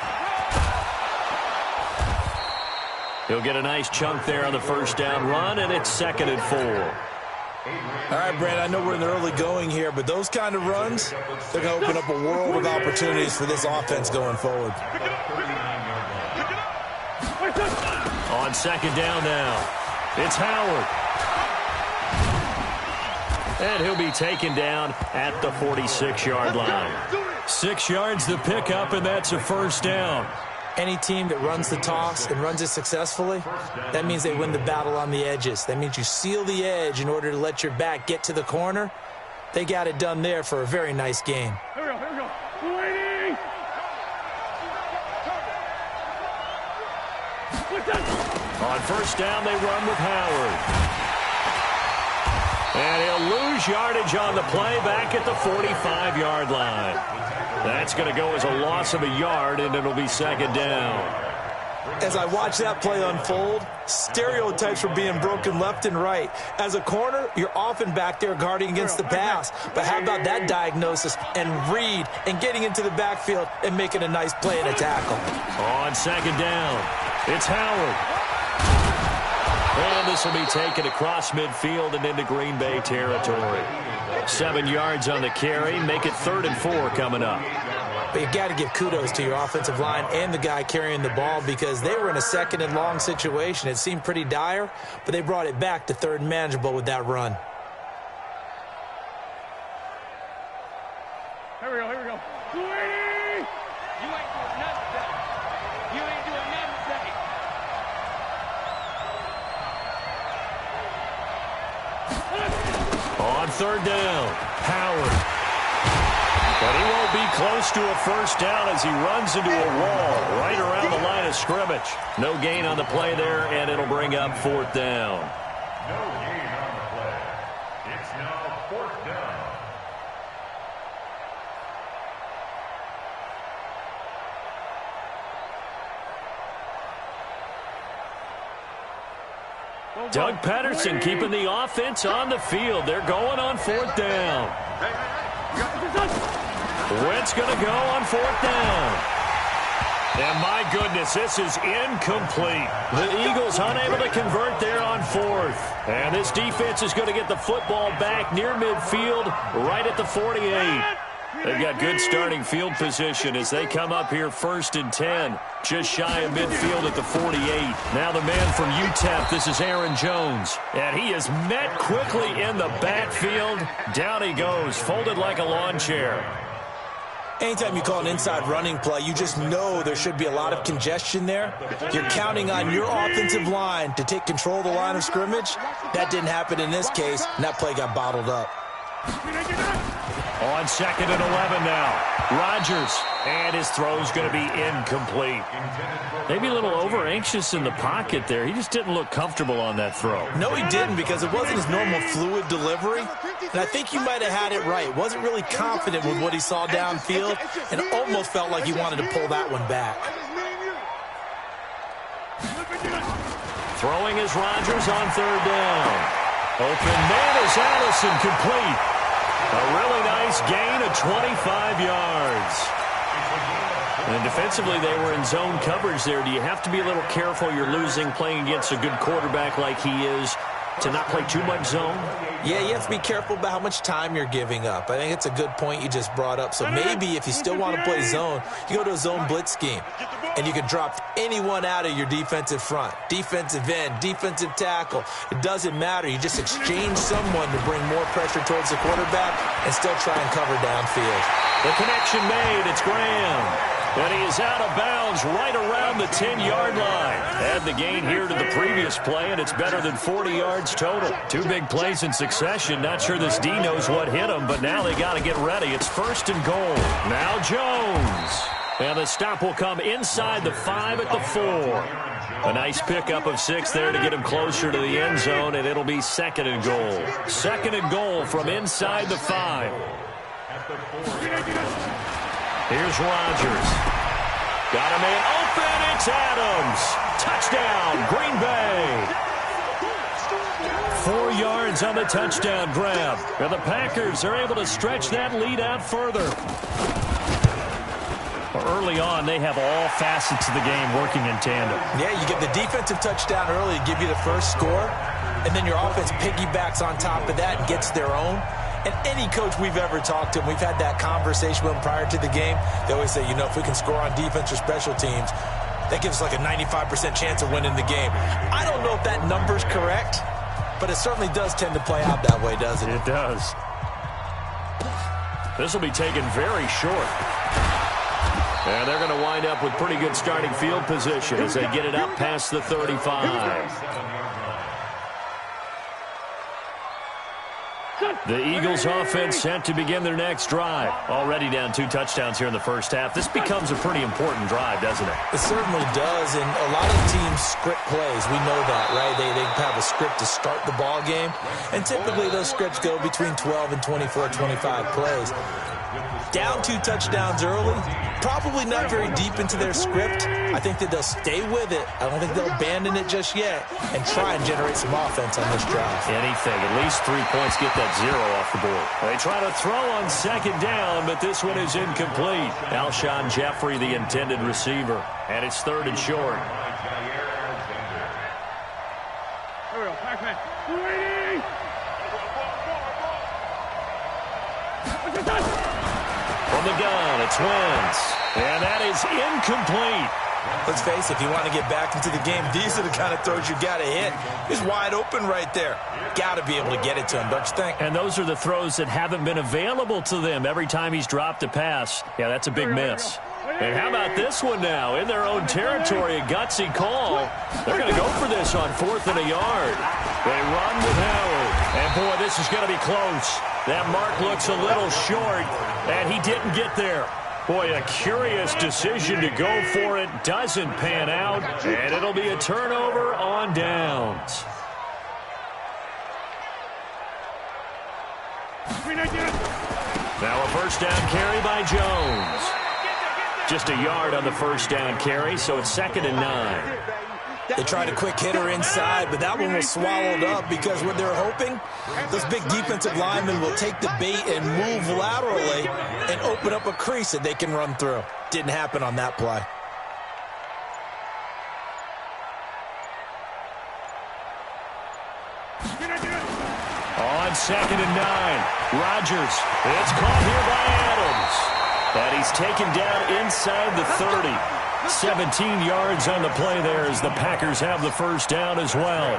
He'll get a nice chunk there on the first down run, and it's 2nd and 4. All right, Brad, I know we're in the early going here, but those kind of runs, they're going to open up a world of opportunities for this offense going forward. On 2nd down now, it's Howard. And he'll be taken down at the 46-yard line. 6 yards the pickup, and that's a first down. Any team that runs the toss and runs it successfully, that means they win the battle on the edges. That means you seal the edge in order to let your back get to the corner. They got it done there for a very nice game. Here we go. Waiting. On first down, they run with Howard. And he'll lose yardage on the play back at the 45-yard line. That's going to go as a loss of a yard, and it'll be 2nd down. As I watch that play unfold, stereotypes were being broken left and right. As a corner, you're often back there guarding against the pass. But how about that diagnosis and read and getting into the backfield and making a nice play and a tackle? On 2nd down, it's Howard. And this will be taken across midfield and into Green Bay territory. 7 yards on the carry. Make it 3rd and 4 coming up. But you got to give kudos to your offensive line and the guy carrying the ball because they were in a 2nd and long situation. It seemed pretty dire, but they brought it back to 3rd and manageable with that run. Here we go, here we go. You ain't doing nothing today. You ain't doing nothing today. On 3rd down, Howard. But he won't be close to a 1st down as he runs into a wall right around the line of scrimmage. No gain on the play there, and it'll bring up 4th down. No gain on the play. It's now 4th down. Doug Patterson keeping the offense on the field. They're going on 4th down. Wentz going to go on 4th down. And my goodness, this is incomplete. The Eagles unable to convert there on 4th. And this defense is going to get the football back near midfield right at the 48. They've got good starting field position as they come up here 1st and 10. Just shy of midfield at the 48. Now the man from UTEP, this is Aaron Jones. And he is met quickly in the backfield. Down he goes, folded like a lawn chair. Anytime you call an inside running play, you just know there should be a lot of congestion there. You're counting on your offensive line to take control of the line of scrimmage. That didn't happen in this case, and that play got bottled up. On 2nd and 11 now. Rodgers, and his throw's going to be incomplete. Maybe a little over-anxious in the pocket there. He just didn't look comfortable on that throw. No, he didn't because it wasn't his normal fluid delivery. And I think you might have had it right. Wasn't really confident with what he saw downfield and almost felt like he wanted to pull that one back. Throwing is Rodgers on 3rd down. Open man is Allison, complete. A really nice gain of 25 yards. And defensively, they were in zone coverage there. Do you have to be a little careful? You're losing playing against a good quarterback like he is to not play too much zone? Yeah, you have to be careful about how much time you're giving up. I think it's a good point you just brought up. So maybe if you still want to play zone, you go to a zone blitz scheme. And you can drop anyone out of your defensive front. Defensive end, defensive tackle. It doesn't matter. You just exchange someone to bring more pressure towards the quarterback and still try and cover downfield. The connection made. It's Graham. And he is out of bounds right around the 10-yard line. Add the gain here to the previous play, and it's better than 40 yards total. 2 big plays in succession. Not sure this D knows what hit him, but now they got to get ready. It's 1st and goal. Now Jones. And the stop will come inside the 5 at the 4. A nice pickup of 6 there to get him closer to the end zone, and it'll be 2nd and goal. 2nd and goal from inside the 5. Here's Rodgers. Got a man open. It's Adams. Touchdown, Green Bay. 4 yards on the touchdown grab. And the Packers are able to stretch that lead out further. Early on, they have all facets of the game working in tandem. Yeah, you get the defensive touchdown early to give you the first score, and then your offense piggybacks on top of that and gets their own. And any coach we've ever talked to, and we've had that conversation with them prior to the game, they always say, you know, if we can score on defense or special teams, that gives us like a 95% chance of winning the game. I don't know if that number's correct, but it certainly does tend to play out that way, doesn't it? It does. This will be taken very short. And they're going to wind up with pretty good starting field position as they get it up past the 35. The Eagles offense set to begin their next drive. Already down 2 touchdowns here in the first half. This becomes a pretty important drive, doesn't it? It certainly does, and a lot of teams script plays. We know that, right? They have a script to start the ball game, and typically those scripts go between 12 and 24, 25 plays. Down 2 touchdowns early, probably not very deep into their script. I think that they'll stay with it. I don't think they'll abandon it just yet and try and generate some offense on this drive. Anything. At least 3 points, get that 0 off the board. They try to throw on 2nd down, but this one is incomplete. Alshon Jeffrey, the intended receiver, and it's 3rd and short. From the gun, it's Wentz. And that is incomplete. Let's face it, if you want to get back into the game, these are the kind of throws you got to hit. He's wide open right there. Got to be able to get it to him, don't you think? And those are the throws that haven't been available to them every time he's dropped a pass. Yeah, that's a big miss. And how about this one now? In their own territory, a gutsy call. They're going to go for this on 4th and a yard. They run with Howard. And, boy, this is going to be close. That mark looks a little short, and he didn't get there. Boy, a curious decision to go for it. Doesn't pan out, and it'll be a turnover on downs. Now a first down carry by Jones. Just a yard on the first down carry, so it's 2nd and 9. They tried a quick hitter inside, but that one was swallowed up because what they're hoping, those big defensive linemen will take the bait and move laterally and open up a crease that they can run through. Didn't happen on that play. On 2nd and 9, Rodgers. It's caught here by Adams. And he's taken down inside the 30. 17 yards on the play there as the Packers have the first down as well.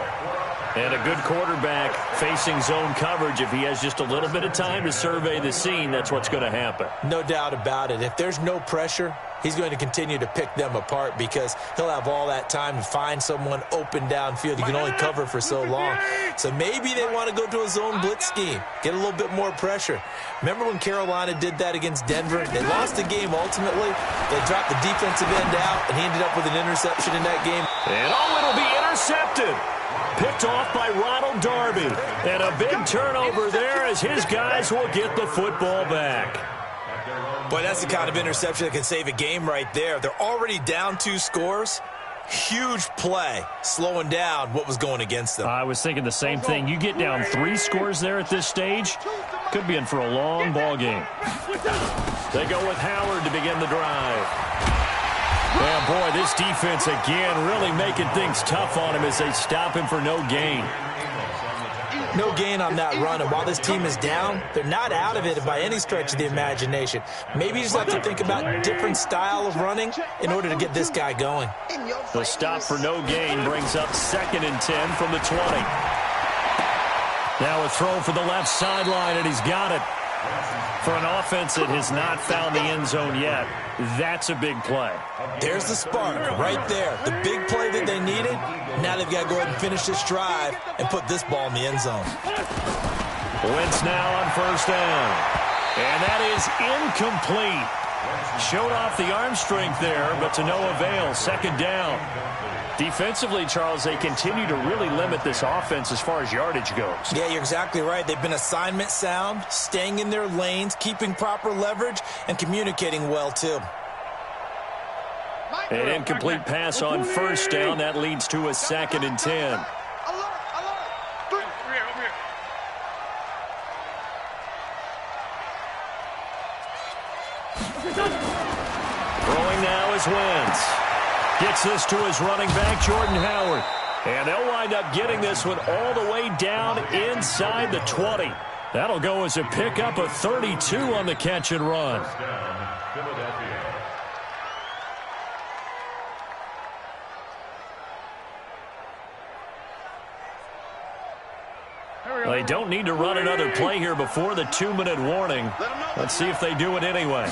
And a good quarterback facing zone coverage. If he has just a little bit of time to survey the scene, that's what's going to happen. No doubt about it. If there's no pressure, he's going to continue to pick them apart because he'll have all that time to find someone open downfield. You can only cover for so long. So maybe they want to go to a zone blitz scheme, get a little bit more pressure. Remember when Carolina did that against Denver? They lost the game ultimately. They dropped the defensive end out, and he ended up with an interception in that game. And it'll be intercepted. Picked off by Ronald Darby. And a big turnover there as his guys will get the football back. Boy, that's the kind of interception that can save a game right there. They're already down 2 scores. Huge play, slowing down what was going against them. I was thinking the same thing. You get down 3 scores there at this stage, could be in for a long ball game. They go with Howard to begin the drive. Yeah, boy, this defense again really making things tough on him as they stop him for no gain. No gain on that run, and while this team is down, they're not out of it by any stretch of the imagination. Maybe you just have to think about a different style of running in order to get this guy going. The stop for no gain brings up 2nd and 10 from the 20. Now a throw for the left sideline, and he's got it. For an offense that has not found the end zone yet, that's a big play. There's the spark right there. The big play that they needed. Now they've got to go ahead and finish this drive and put this ball in the end zone. Wentz now on first down. And that is incomplete. Showed off the arm strength there, but to no avail. 2nd down. Defensively, Charles, they continue to really limit this offense as far as yardage goes. Yeah, you're exactly right. They've been assignment sound, staying in their lanes, keeping proper leverage, and communicating well, too. An incomplete pass on first down. That leads to a 2nd and 10. Throwing now is Wentz. Gets this to his running back, Jordan Howard. And they'll wind up getting this one all the way down inside the 20. That'll go as a pickup of 32 on the catch and run. They don't need to run another play here before the 2-minute warning. Let's see if they do it anyway.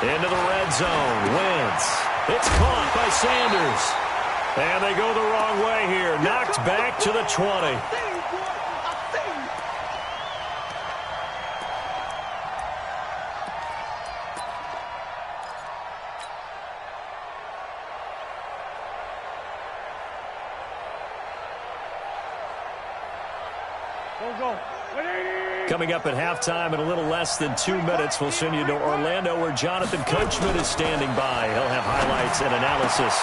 Into the red zone. Wentz. It's caught by Sanders. And they go the wrong way here. Knocked back to the 20. Coming up at halftime in a little less than 2 minutes, we'll send you to Orlando where Jonathan Coachman is standing by. He'll have highlights and analysis.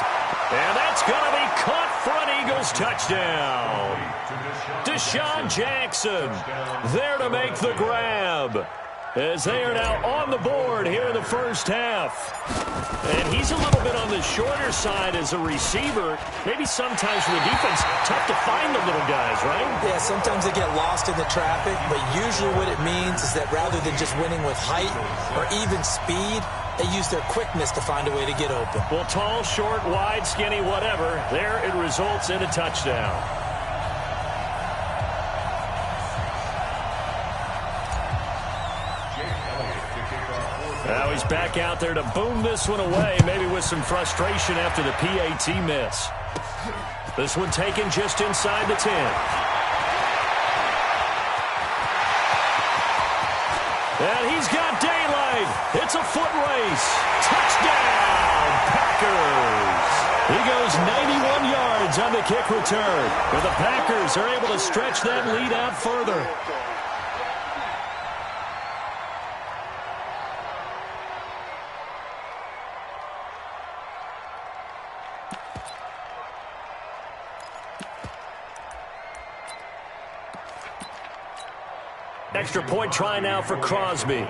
And that's going to be caught for an Eagles touchdown. Deshaun Jackson there to make the grab. as they are now on the board here in the first half. And he's a little bit on the shorter side as a receiver. Maybe sometimes for the defense, tough to find the little guys, right? Yeah, sometimes they get lost in the traffic, but usually what it means is that rather than just winning with height or even speed, they use their quickness to find a way to get open. Well, tall, short, wide, skinny, whatever, there it results in a touchdown. Now he's back out there to boom this one away, maybe with some frustration after the PAT miss. This one taken just inside the 10. And he's got daylight. It's a foot race. Touchdown, Packers. He goes 91 yards on the kick return. But the Packers are able to stretch that lead out further. Extra point try now for Crosby.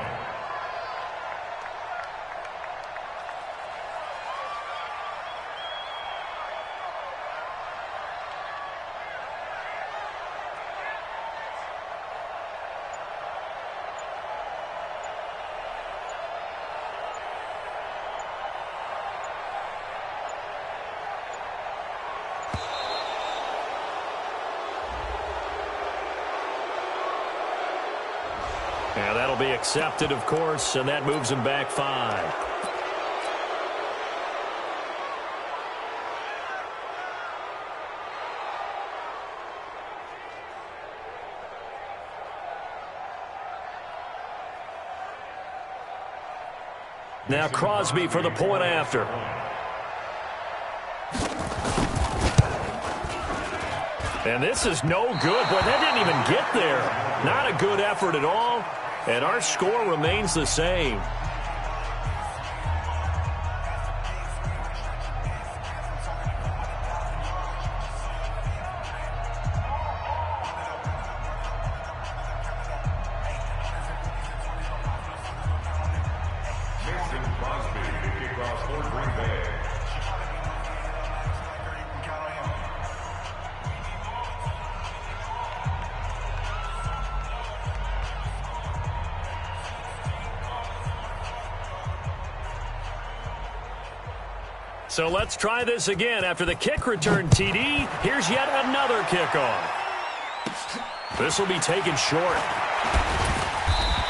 Yeah, that'll be accepted, of course, and that moves him back 5. Now Crosby for the point after. And this is no good. Boy, that didn't even get there. Not a good effort at all. And our score remains the same. So let's try this again. After the kick return, TD, here's yet another kickoff. This will be taken short.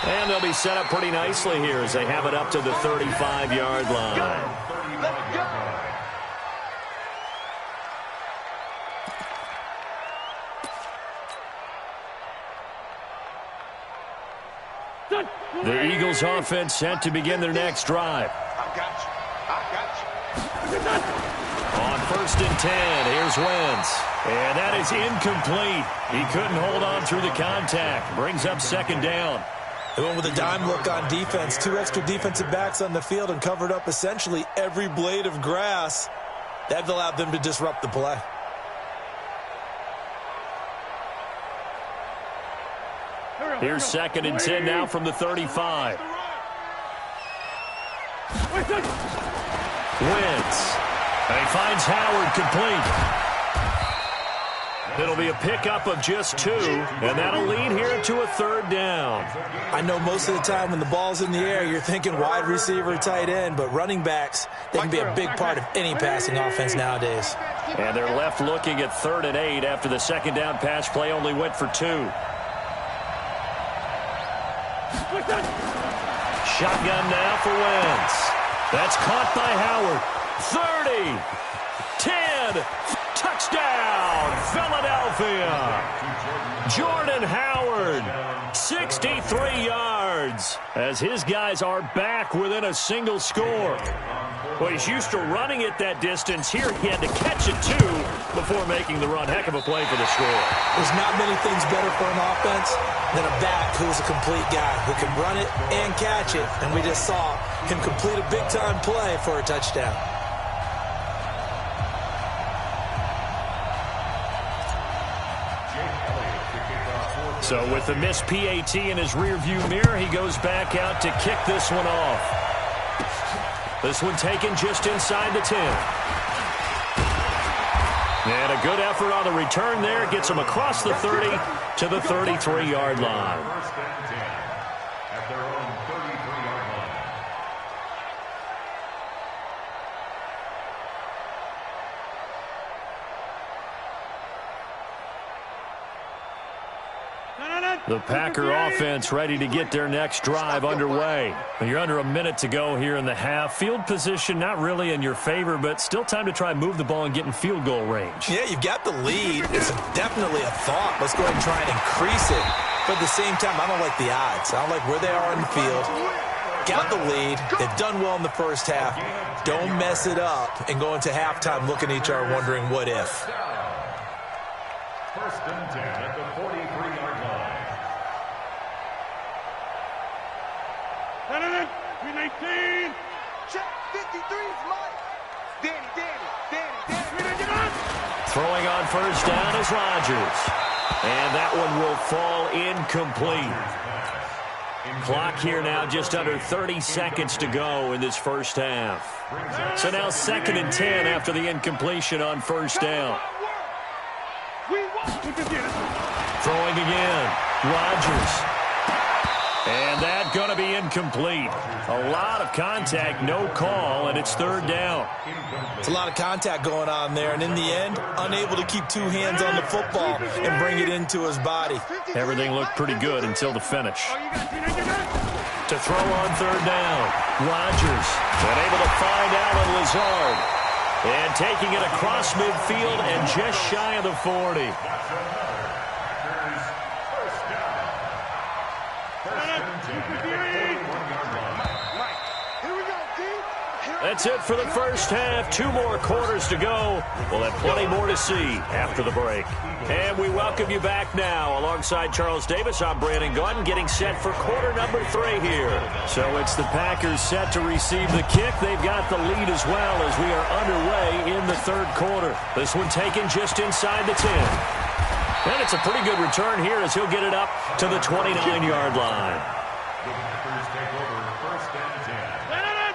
And they'll be set up pretty nicely here as they have it up to the 35-yard line. The Eagles offense set to begin their next drive. On 1st and 10, here's Wentz. And that is incomplete. He couldn't hold on through the contact. Brings up 2nd down. They went with a dime look on defense. 2 extra defensive backs on the field and covered up essentially every blade of grass. That allowed them to disrupt the play. Here's 2nd and 10 now from the 35. Wentz. And he finds Howard complete. It'll be a pickup of just 2, and that'll lead here to a 3rd down. I know most of the time when the ball's in the air, you're thinking wide receiver, tight end, but running backs, they can be a big part of any passing offense nowadays. And they're left looking at 3rd and 8 after the 2nd down pass play only went for 2. Shotgun now for Wentz. That's caught by Howard. 30, 10, touchdown, Philadelphia. Jordan Howard, 63 yards, as his guys are back within a single score. Well, he's used to running it that distance. Here he had to catch it, too, before making the run. Heck of a play for the score. There's not many things better for an offense than a back who's a complete guy who can run it and catch it, and we just saw him complete a big-time play for a touchdown. So with the missed PAT in his rearview mirror, he goes back out to kick this one off. This one taken just inside the 10. And a good effort on the return there. Gets him across the 30 to the 33-yard line. First and 10 at their own 33-yard line. The Packer offense ready to get their next drive underway. You're under a minute to go here in the half. Field position not really in your favor, but still time to try and move the ball and get in field goal range. Yeah, you've got the lead. It's definitely a thought. Let's go ahead and try and increase it. But at the same time, I don't like the odds. I don't like where they are in the field. Got the lead. They've done well in the first half. Don't mess it up and go into halftime looking at each other wondering what if. First and 10 at the 43-yard line. 19. Check 53's Mike. Danny. Throwing on first down is Rodgers. And that one will fall incomplete. Clock here now just under 30 seconds to go in this first half. So now 2nd and 10 after the incompletion on first down. Throwing again. Rodgers. And that going to be incomplete. A lot of contact, no call, and it's 3rd down. It's a lot of contact going on there, and in the end, unable to keep 2 hands on the football and bring it into his body. Everything looked pretty good until the finish. To throw on 3rd down, Rodgers. And able to find Allen Lazard. And taking it across midfield and just shy of the 40. That's it for the first half. 2 more quarters to go. We'll have plenty more to see after the break. And we welcome you back now. Alongside Charles Davis, I'm Brandon Gunn, getting set for quarter number 3 here. So it's the Packers set to receive the kick. They've got the lead as well as we are underway in the 3rd quarter. This one taken just inside the 10. And it's a pretty good return here as he'll get it up to the 29-yard line. The Packers take over 1st and 10.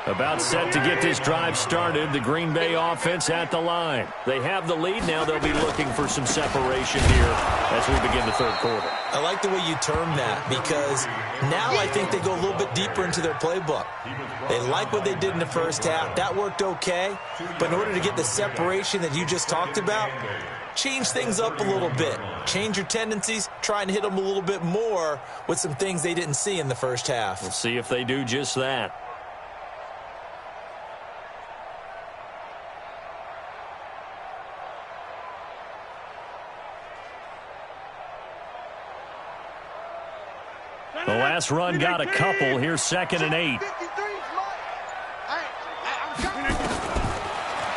About set to get this drive started. The Green Bay offense at the line. They have the lead. Now they'll be looking for some separation here as we begin the 3rd quarter. I like the way you term that because now I think they go a little bit deeper into their playbook. They like what they did in the first half. That worked okay. But in order to get the separation that you just talked about, change things up a little bit. Change your tendencies. Try and hit them a little bit more with some things they didn't see in the first half. We'll see if they do just that. The last run got a couple. Here's 2nd and 8.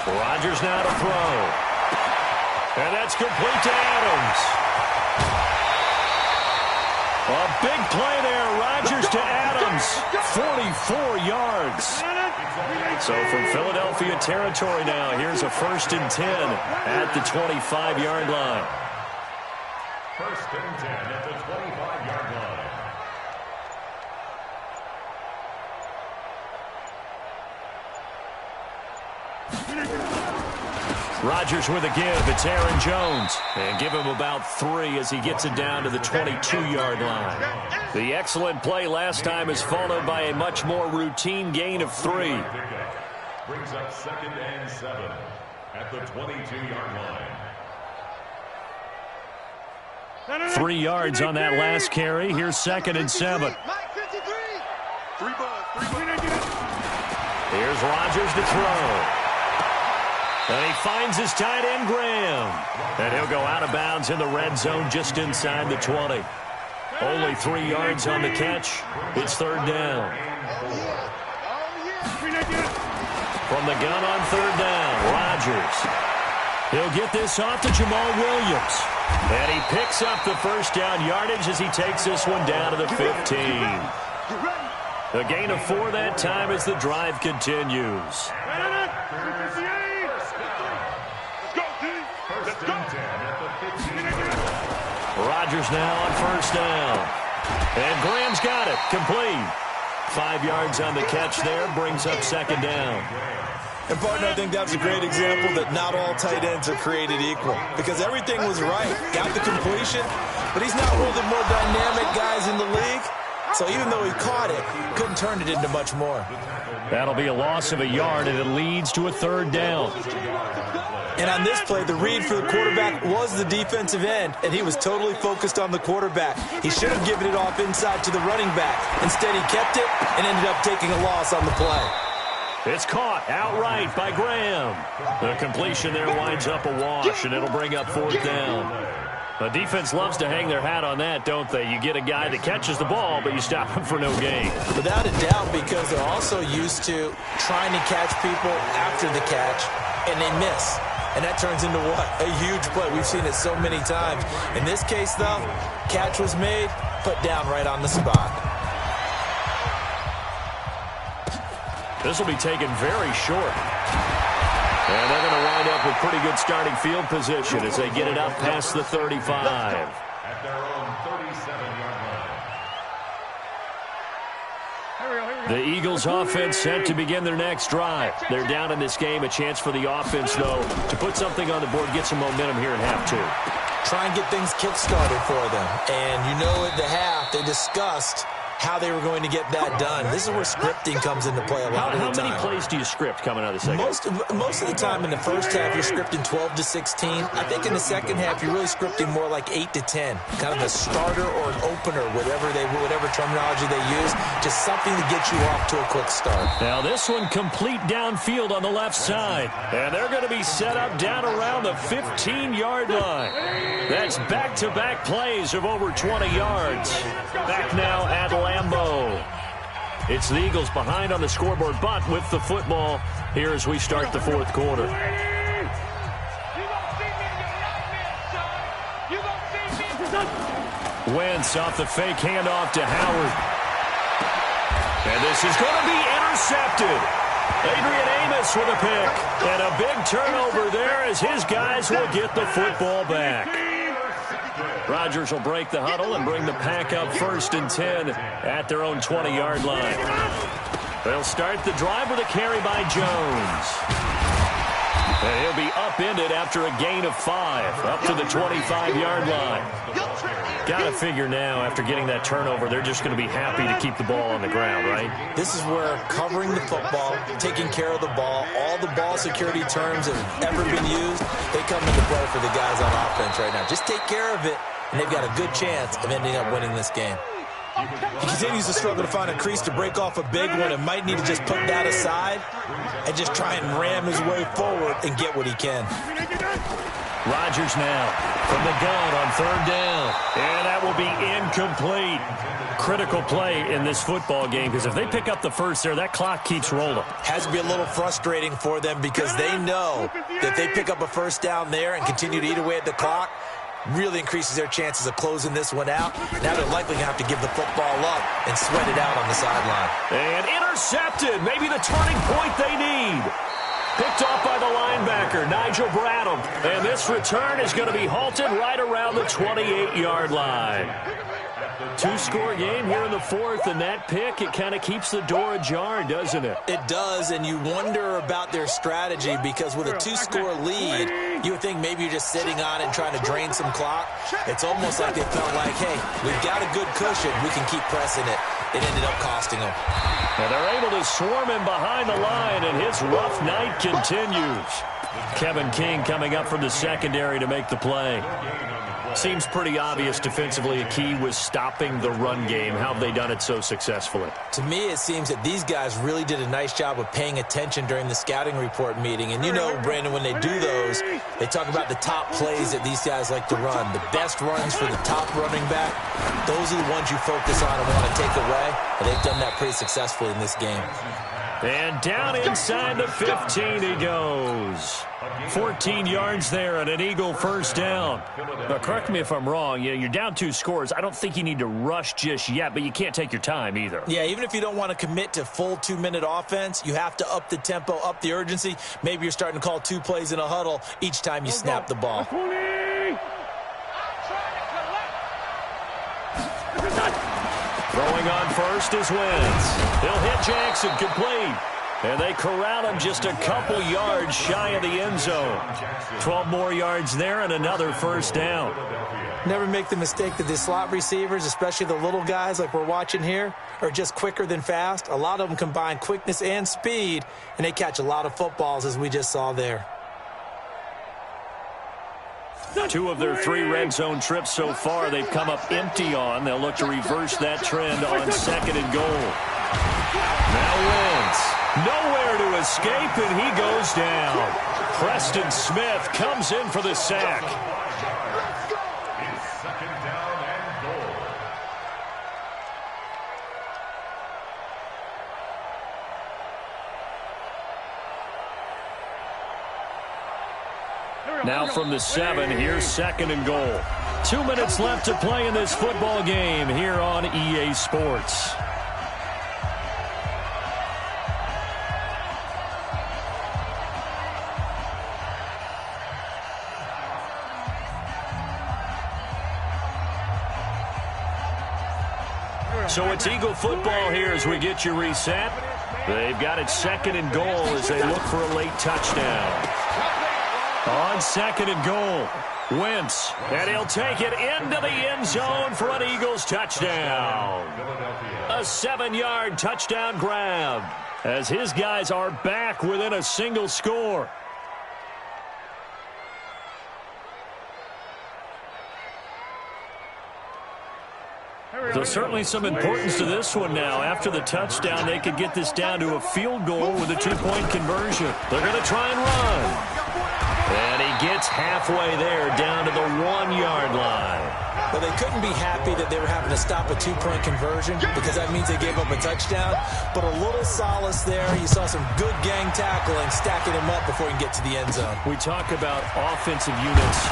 Rodgers now to throw. And that's complete to Adams. A big play there. Rodgers to Adams. 44 yards. So from Philadelphia territory now, here's a 1st and 10 at the 25-yard line. 1st and 10 at the 25-yard line. Rodgers with a give. It's Aaron Jones. And give him about 3 as he gets it down to the 22-yard line. The excellent play last time is followed by a much more routine gain of 3. Brings up 2nd and 7 at the 22-yard line. 3 yards on that last carry. Here's 2nd and 7. Here's Rodgers to throw. And he finds his tight end, Graham. And he'll go out of bounds in the red zone just inside the 20. Only 3 yards on the catch. It's 3rd down. From the gun on 3rd down, Rodgers. He'll get this off to Jamal Williams. And he picks up the first down yardage as he takes this one down to the 15. A gain of 4 that time as the drive continues. Rodgers now on first down. And Graham's got it. Complete. 5 yards on the catch there. Brings up second down. And, partner, I think that's a great example that not all tight ends are created equal. Because everything was right. Got the completion, but he's not one of the more dynamic guys in the league. So even though he caught it, couldn't turn it into much more. That'll be a loss of a yard, and it leads to a third down. And on this play, the read for the quarterback was the defensive end, and he was totally focused on the quarterback. He should have given it off inside to the running back. Instead, he kept it and ended up taking a loss on the play. It's caught outright by Graham. The completion there winds up a wash, and it'll bring up fourth down. The defense loves to hang their hat on that, don't they? You get a guy that catches the ball, but you stop him for no gain. Without a doubt, because they're also used to trying to catch people after the catch, and they miss. And that turns into what? A huge play. We've seen it so many times. In this case, though, catch was made, put down right on the spot. This will be taken very short. And they're going to wind up with pretty good starting field position as they get it up past the 35. At their own 37-yard line. The Eagles offense set to begin their next drive. They're down in this game. A chance for the offense, though, to put something on the board, get some momentum here in half two. Try and get things kick-started for them. And you know at the half, they discussed how they were going to get that done. This is where scripting comes into play a lot of the time. How many plays do you script coming out of the second? Most of the time in the first half, you're scripting 12 to 16. I think in the second half, you're really scripting more like 8 to 10. Kind of a starter or an opener, whatever terminology they use. Just something to get you off to a quick start. Now this one complete downfield on the left side. And they're going to be set up down around the 15-yard line. That's back-to-back plays of over 20 yards. Back now at Lambeau. It's the Eagles behind on the scoreboard, but with the football here as we start the fourth quarter. Wentz off the fake handoff to Howard. And this is going to be intercepted. Adrian Amos with a pick. And a big turnover there as his guys will get the football back. Rodgers will break the huddle and bring the pack up 1st and 10 at their own 20-yard line. They'll start the drive with a carry by Jones. And he'll be upended after a gain of 5, up to the 25-yard line. Got to figure now, after getting that turnover, they're just going to be happy to keep the ball on the ground, right? This is where covering the football, taking care of the ball, all the ball security terms that have ever been used, they come into play for the guys on offense right now. Just take care of it, and they've got a good chance of ending up winning this game. He continues to struggle to find a crease to break off a big one and might need to just put that aside and just try and ram his way forward and get what he can. Rodgers now from the gun on 3rd down. And that will be incomplete. Critical play in this football game because if they pick up the first there, that clock keeps rolling. Has to be a little frustrating for them because they know that if they pick up a first down there and continue to eat away at the clock, really increases their chances of closing this one out. Now they're likely going to have to give the football up and sweat it out on the sideline. And intercepted. Maybe the turning point they need. Picked off by the linebacker, Nigel Bradham. And this return is going to be halted right around the 28-yard line. 2-score game here in the fourth, and that pick, it kind of keeps the door ajar, doesn't it? It does, and you wonder about their strategy because with a 2-score lead, you would think maybe you're just sitting on it and trying to drain some clock. It's almost like they felt like, hey, we've got a good cushion. We can keep pressing it. It ended up costing them. And they're able to swarm him behind the line, and his rough night continues. Kevin King coming up from the secondary to make the play. Seems pretty obvious defensively a key was stopping the run game. How have they done it so successfully? To me, it seems that these guys really did a nice job of paying attention during the scouting report meeting. And you know, Brandon, when they do those, they talk about the top plays that these guys like to run. The best runs for the top running back, those are the ones you focus on and want to take away. And they've done that pretty successfully in this game. And down inside the 15 he goes. 14 yards there and an Eagle first down. Now, correct me if I'm wrong. You know, you're down 2 scores. I don't think you need to rush just yet, but you can't take your time either. Yeah, even if you don't want to commit to full 2-minute offense, you have to up the tempo, up the urgency. Maybe you're starting to call 2 plays in a huddle each time you snap the ball. Throwing on first is Wentz. He'll hit Jackson, complete. And they corral him just a couple yards shy of the end zone. 12 more yards there and another first down. Never make the mistake that the slot receivers, especially the little guys like we're watching here, are just quicker than fast. A lot of them combine quickness and speed, and they catch a lot of footballs, as we just saw there. 2 of their 3 red zone trips so far they've come up empty on. They'll look to reverse that trend on 2nd and goal. Now Wentz. Nowhere to escape, and he goes down. Preston Smith comes in for the sack. It's 2nd down and goal. Now from the 7, here's 2nd and goal. 2 minutes left to play in this football game here on EA Sports. So it's Eagle football here as we get you reset. They've got it 2nd and goal as they look for a late touchdown. On 2nd and goal, Wentz, and he'll take it into the end zone for an Eagles touchdown. A 7-yard touchdown grab as his guys are back within a single score. There's certainly some importance to this one now. After the touchdown, they could get this down to a field goal with a 2-point conversion. They're going to try and run. And he gets halfway there down to the 1-yard line. But they couldn't be happy that they were having to stop a 2-point conversion because that means they gave up a touchdown. But a little solace there. You saw some good gang tackling, stacking him up before he can get to the end zone. We talk about offensive units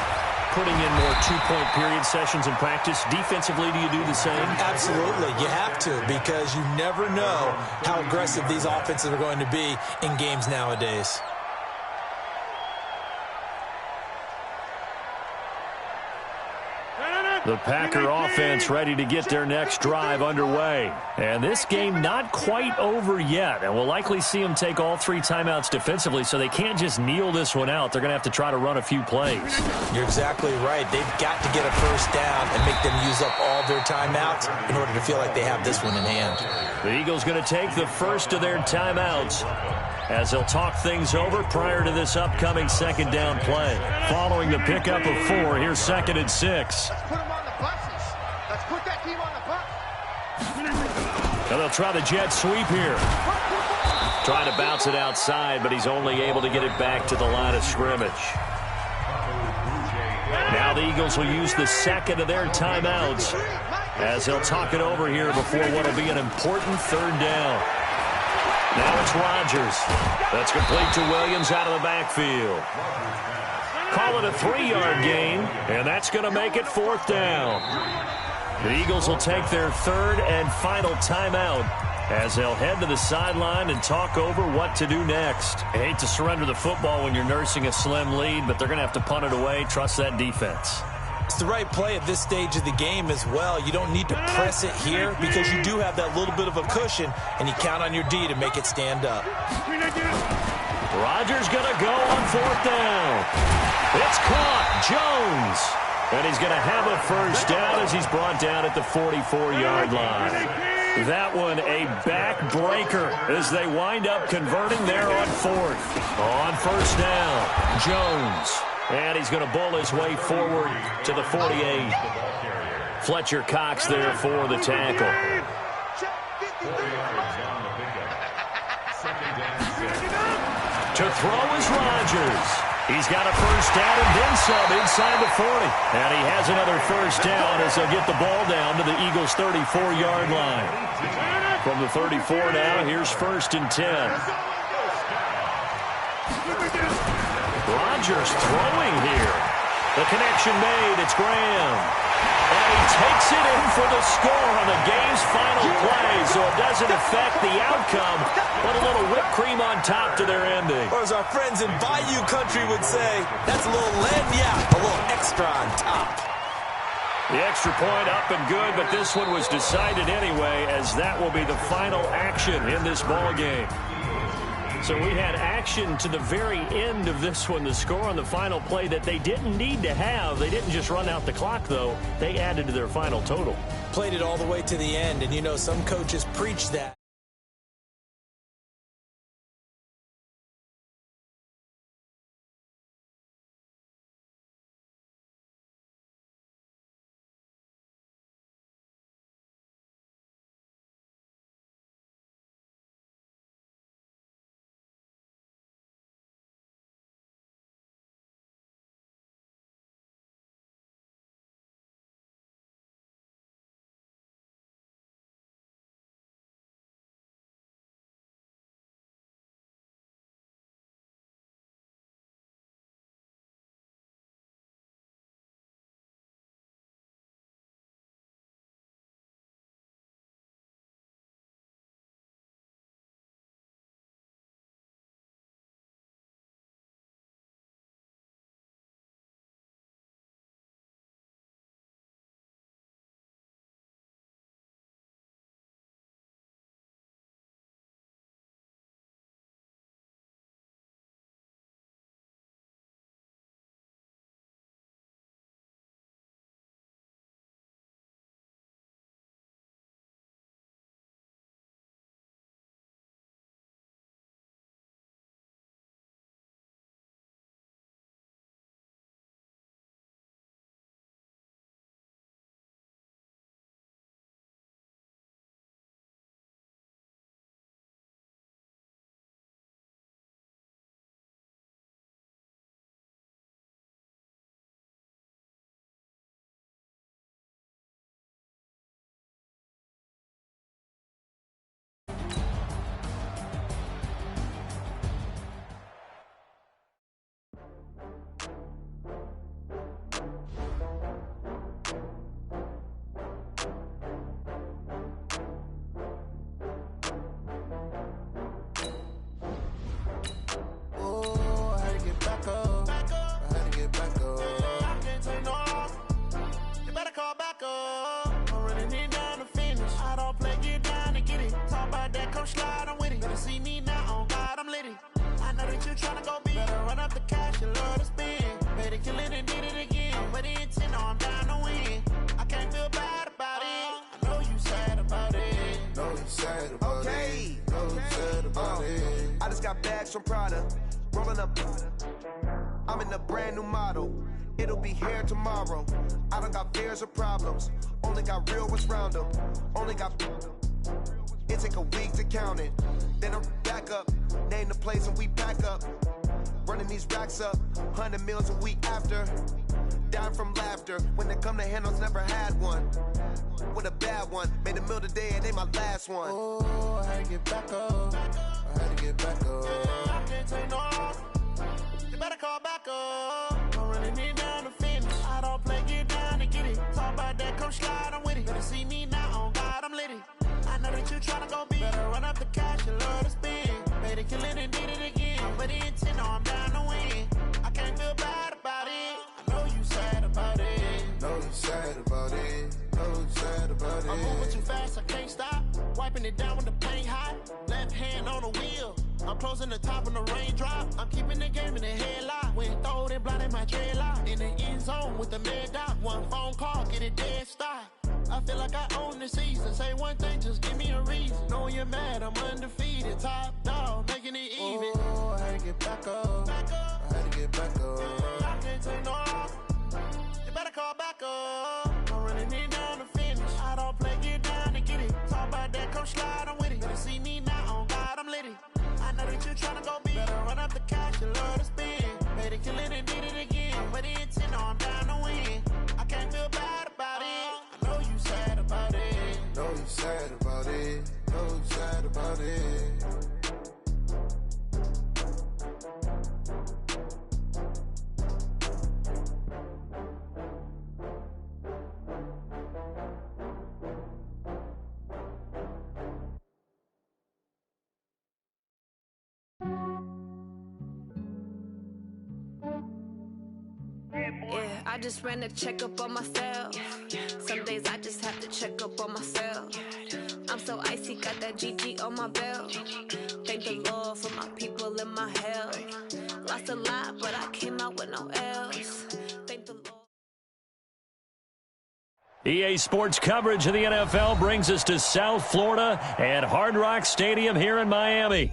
putting in more 2-point period sessions in practice. Defensively, do you do the same? Absolutely. You have to because you never know how aggressive these offenses are going to be in games nowadays. The Packer offense ready to get their next drive underway. And this game not quite over yet. And we'll likely see them take all 3 timeouts defensively, so they can't just kneel this one out. They're going to have to try to run a few plays. You're exactly right. They've got to get a first down and make them use up all their timeouts in order to feel like they have this one in hand. The Eagles going to take the first of their timeouts as they'll talk things over prior to this upcoming 2nd down play. Following the pickup of 4, here's 2nd and 6. Let's put them on the buses. Let's put that team on the bus. And they'll try the jet sweep here. Trying to bounce it outside, but he's only able to get it back to the line of scrimmage. Now the Eagles will use the 2nd of their timeouts as they'll talk it over here before what will be an important 3rd down. Now it's Rodgers. That's complete to Williams out of the backfield. Call it a 3-yard gain, and that's going to make it 4th down. The Eagles will take their 3rd and final timeout as they'll head to the sideline and talk over what to do next. I hate to surrender the football when you're nursing a slim lead, but they're going to have to punt it away. Trust that defense. It's the right play at this stage of the game as well. You don't need to press it here because you do have that little bit of a cushion, and you count on your D to make it stand up. Rodgers going to go on 4th down. It's caught. Jones. And he's going to have a first down as he's brought down at the 44-yard line. That one a backbreaker as they wind up converting there on 4th. On 1st down, Jones. And he's going to bull his way forward to the 48. Fletcher Cox there for the tackle. To throw is Rodgers. He's got a first down and then some inside the 40. And he has another first down as they'll get the ball down to the Eagles' 34-yard line. From the 34 now, here's 1st and 10. Rodgers throwing here. The connection made. It's Graham. And he takes it in for the score on the game's final play, so it doesn't affect the outcome, but a little whipped cream on top to their ending. Or as our friends in Bayou Country would say, that's a little lagniappe, a little extra on top. The extra point up and good, but this one was decided anyway, as that will be the final action in this ball game. So we had action to the very end of this one, the score on the final play that they didn't need to have. They didn't just run out the clock, though. They added to their final total. Played it all the way to the end, and you know some coaches preach that. From Prada, rolling up. I'm in a brand new model. It'll be here tomorrow. I don't got fears or problems. Only got real ones round them. Only got. It take a week to count it. Then I'm back up. Name the place and we pack up. Running these racks up. 100 meals a week after. Dying from laughter. When they come to handles, never had one. With a bad one. Made a meal today and they my last one. Oh, I had to get back up. I had to get back up. I can't take no off. You better call back up. I'm running it down to finish. I don't play, get down to get it. Talk about that, come slide, I'm with it. Better see me now, on God, I'm litty. I know that you tryna go big. Better run up the cash, you love to spend. Better kill it and did it again. But the intent, no, I'm down to win. I can't feel bad about it. I know you sad about it. Know you sad about it. Know you sad about it. I'm moving too fast, I can't stop. Wiping it down when the paint hot. Left hand on the wheel. I'm closing the top when the raindrop. I'm keeping the game in the headlock. When throwed and blinded my dreadlock. In the end zone with the mad dot. One phone call, get it dead stop. I feel like I own the season. Say one thing, just give me a reason. Knowing you're mad, I'm undefeated. Top dog, making it even. Oh, I had to get back up. I had to get back up. I can't take no off. You better call back up. I'm running it down to finish. I don't play, get down to get it. Talk about that, come slide, I'm with it. Better see me now, on God, I'm litty. I know that you tryna go big. Better run up the cash, you love to spend. Made it, kill it, and did it again. But the intent, no, I'm down to win. I can't feel bad about it. I know you sad about it. Know you sad about it. Know you sad about it. I just ran a checkup on myself. Some days I just have to check up on myself. I'm so icy, got that GG on my belt. Thank the Lord for my people and my health. Lost a lot, but I came out with no else. Thank the Lord. EA Sports coverage of the NFL brings us to South Florida and Hard Rock Stadium here in Miami.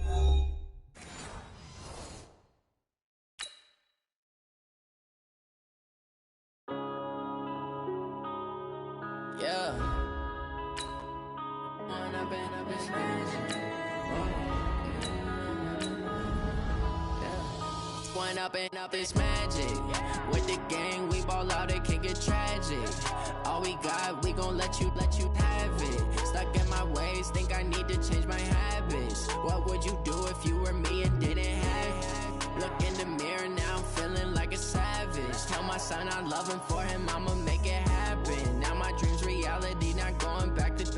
Up is magic. With the gang, we ball out, it can get tragic. All we got, we gon' let you have it. Stuck in my ways, think I need to change my habits. What would you do if you were me and didn't have it? Look in the mirror, now I'm feeling like a savage. Tell my son I love him, for him I'ma make it happen. Now my dream's reality, not going back to.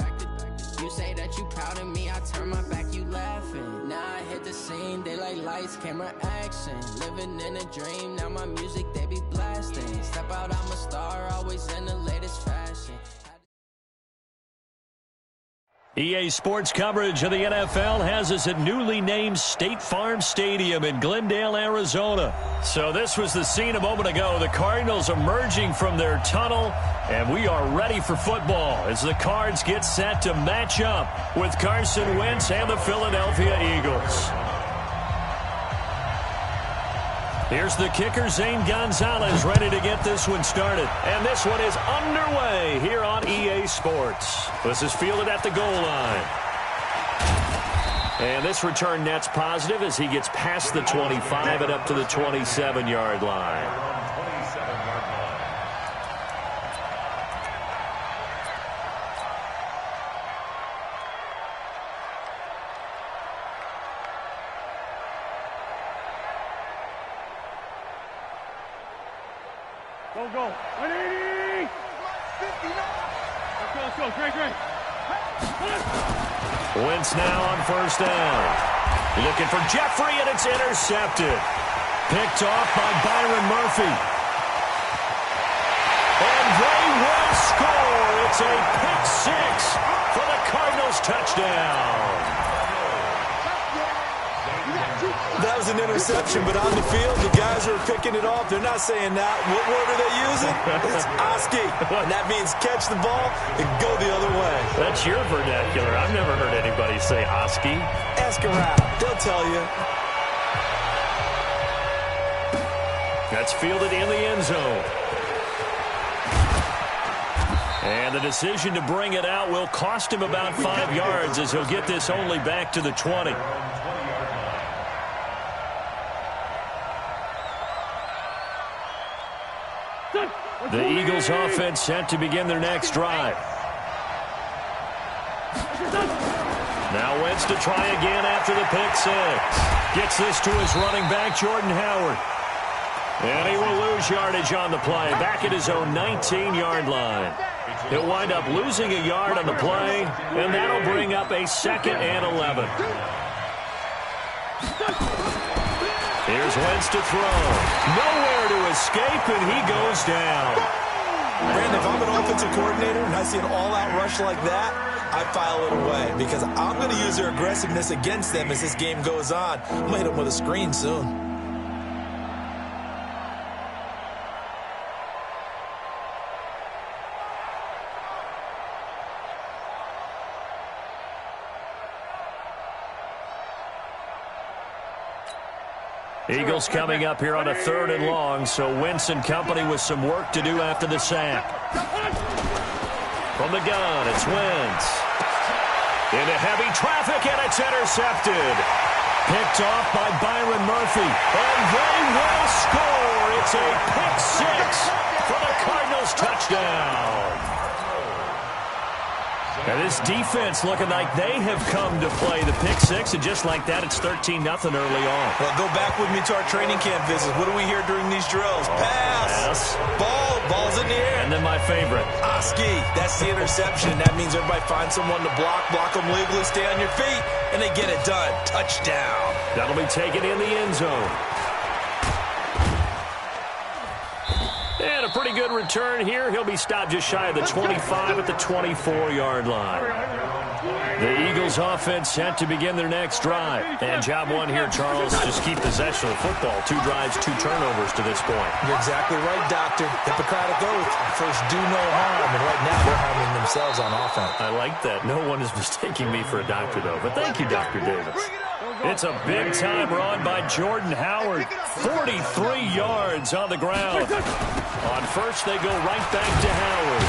You say that you proud of me, I turn my back, you laughing. Now I hit the scene, they like lights, camera, action. Living in a dream, now my music, they be blasting. Step out, I'm a star, always in the latest fashion. EA Sports coverage of the NFL has us at newly named State Farm Stadium in Glendale, Arizona. So this was the scene a moment ago. The Cardinals emerging from their tunnel, and we are ready for football as the Cards get set to match up with Carson Wentz and the Philadelphia Eagles. Here's the kicker, Zane Gonzalez, ready to get this one started. And this one is underway here on EA Sports. This is fielded at the goal line. And this return net's positive as he gets past the 25 and up to the 27-yard line. Go. 180! 59! Let's go. Great. Wentz now on first down. Looking for Jeffrey, and it's intercepted. Picked off by Byron Murphy. And they will score. It's a pick six for the Cardinals touchdown. That was an interception, but on the field, the guys who are picking it off, they're not saying that. What word are they using? It's Oski. And that means catch the ball and go the other way. That's your vernacular. I've never heard anybody say Oski. Ask around. They'll tell you. That's fielded in the end zone. And the decision to bring it out will cost him about 5 yards as he'll get this only back to the 20. The Eagles offense set to begin their next drive. Now Wentz to try again after the pick six. Gets this to his running back, Jordan Howard. And he will lose yardage on the play, back at his own 19-yard line. He'll wind up losing a yard on the play, and that'll bring up a 2nd and 11. Here's Wentz to throw. Nowhere to escape, and he goes down. Brandon, if I'm an offensive coordinator and I see an all-out rush like that, I file it away because I'm going to use their aggressiveness against them as this game goes on. I'm going to hit them with a screen soon. Eagles coming up here on a 3rd and long, so Wentz and company with some work to do after the sack. From the gun, it's Wentz. Into heavy traffic, and it's intercepted. Picked off by Byron Murphy, and they will score. It's a pick six for the Cardinals touchdown. And this defense looking like they have come to play the pick six, and just like that, it's 13-0 early on. Well, go back with me to our training camp visits. What do we hear during these drills? Pass. Ball's in the air. And then my favorite. Oski. That's the interception. That means everybody finds someone to block them legally, stay on your feet, and they get it done. Touchdown. That'll be taken in the end zone. And a pretty Pretty good return here. He'll be stopped just shy of the 25 at the 24-yard line. The Eagles offense set to begin their next drive. And job one here, Charles, just keep possession of the football. 2 drives, 2 turnovers to this point. You're exactly right, Doctor. Hippocratic oath. First, do no harm. And right now, they're harming themselves on offense. I like that. No one is mistaking me for a doctor, though. But thank you, Dr. Davis. It's a big-time run by Jordan Howard. 43 yards on the ground. On first, they go right back to Howard.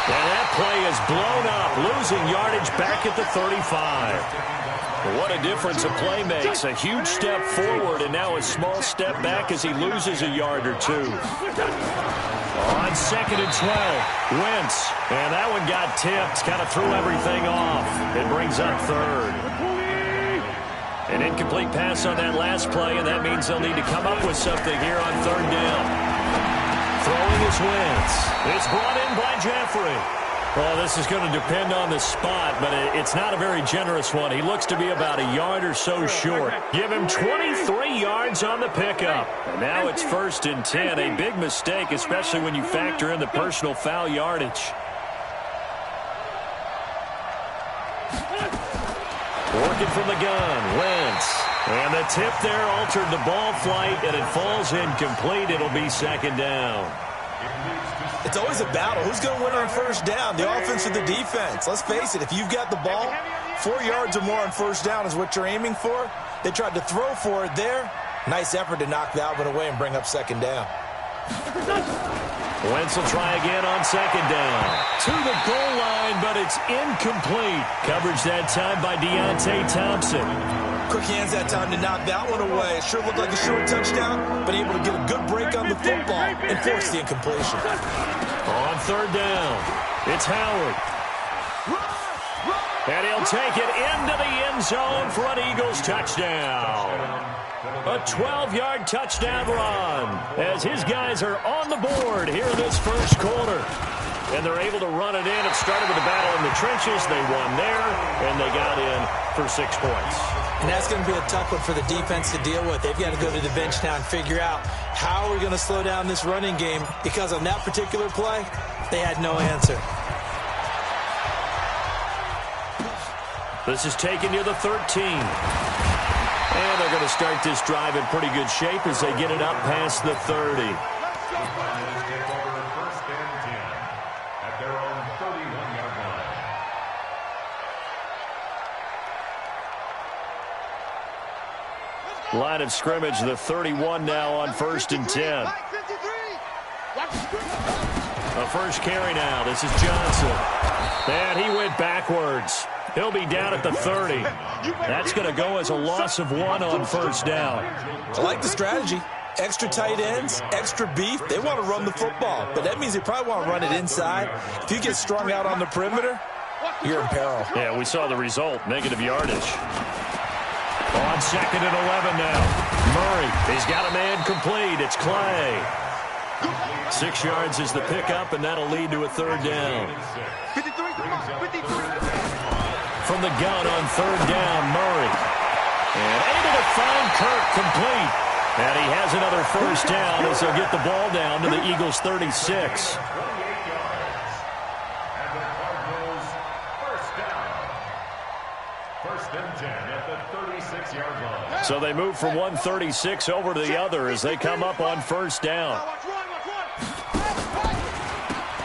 And that play is blown up, losing yardage back at the 35. What a difference a play makes. A huge step forward and now a small step back as he loses a yard or 2. On 2nd and 12, Wentz. And that one got tipped, kind of threw everything off. It brings up 3rd. An incomplete pass on that last play, and that means they'll need to come up with something here on 3rd down. Throwing is Wentz. It's brought in by Jeffrey. Well, this is going to depend on the spot, but it's not a very generous one. He looks to be about a yard or so short. Give him 23 yards on the pickup. And now it's 1st and 10. A big mistake, especially when you factor in the personal foul yardage. Working from the gun, Wentz. And the tip there altered the ball flight, and it falls incomplete. It'll be 2nd down. It's always a battle. Who's going to win on 1st down, the offense or the defense? Let's face it, if you've got the ball, 4 yards or more on 1st down is what you're aiming for. They tried to throw for it there. Nice effort to knock that one away and bring up 2nd down. Wentz will try again on 2nd down. To the goal line, but it's incomplete. Coverage that time by Deontay Thompson. Quick hands that time to knock that one away. It sure looked like a short touchdown, but able to get a good break on the football and force the incompletion. On 3rd down, it's Howard. And he'll take it into the end zone for an Eagles touchdown. A 12-yard touchdown run as his guys are on the board here in this 1st quarter. And they're able to run it in. It started with a battle in the trenches. They won there, and they got in for 6 points. And that's going to be a tough one for the defense to deal with. They've got to go to the bench now and figure out how we're going to slow down this running game, because on that particular play, they had no answer. This is taken near the 13. And they're going to start this drive in pretty good shape as they get it up past the 30. Line of scrimmage, the 31 now on 1st and 10. A first carry now. This is Johnson. And he went backwards. He'll be down at the 30. That's going to go as a loss of 1 on 1st down. I like the strategy. Extra tight ends, extra beef. They want to run the football, but that means they probably want to run it inside. If you get strung out on the perimeter, you're in peril. Yeah, we saw the result, negative yardage. On 2nd and 11 now. Murray, he's got a man complete. It's Clay. 6 yards is the pickup, and that'll lead to a 3rd down. 53, come on, 53. From the gun on 3rd down, Murray. And able to find Kirk complete. And he has another 1st down as they'll get the ball down to the Eagles' 36. So they move from 136 over to the other as they come up on 1st down.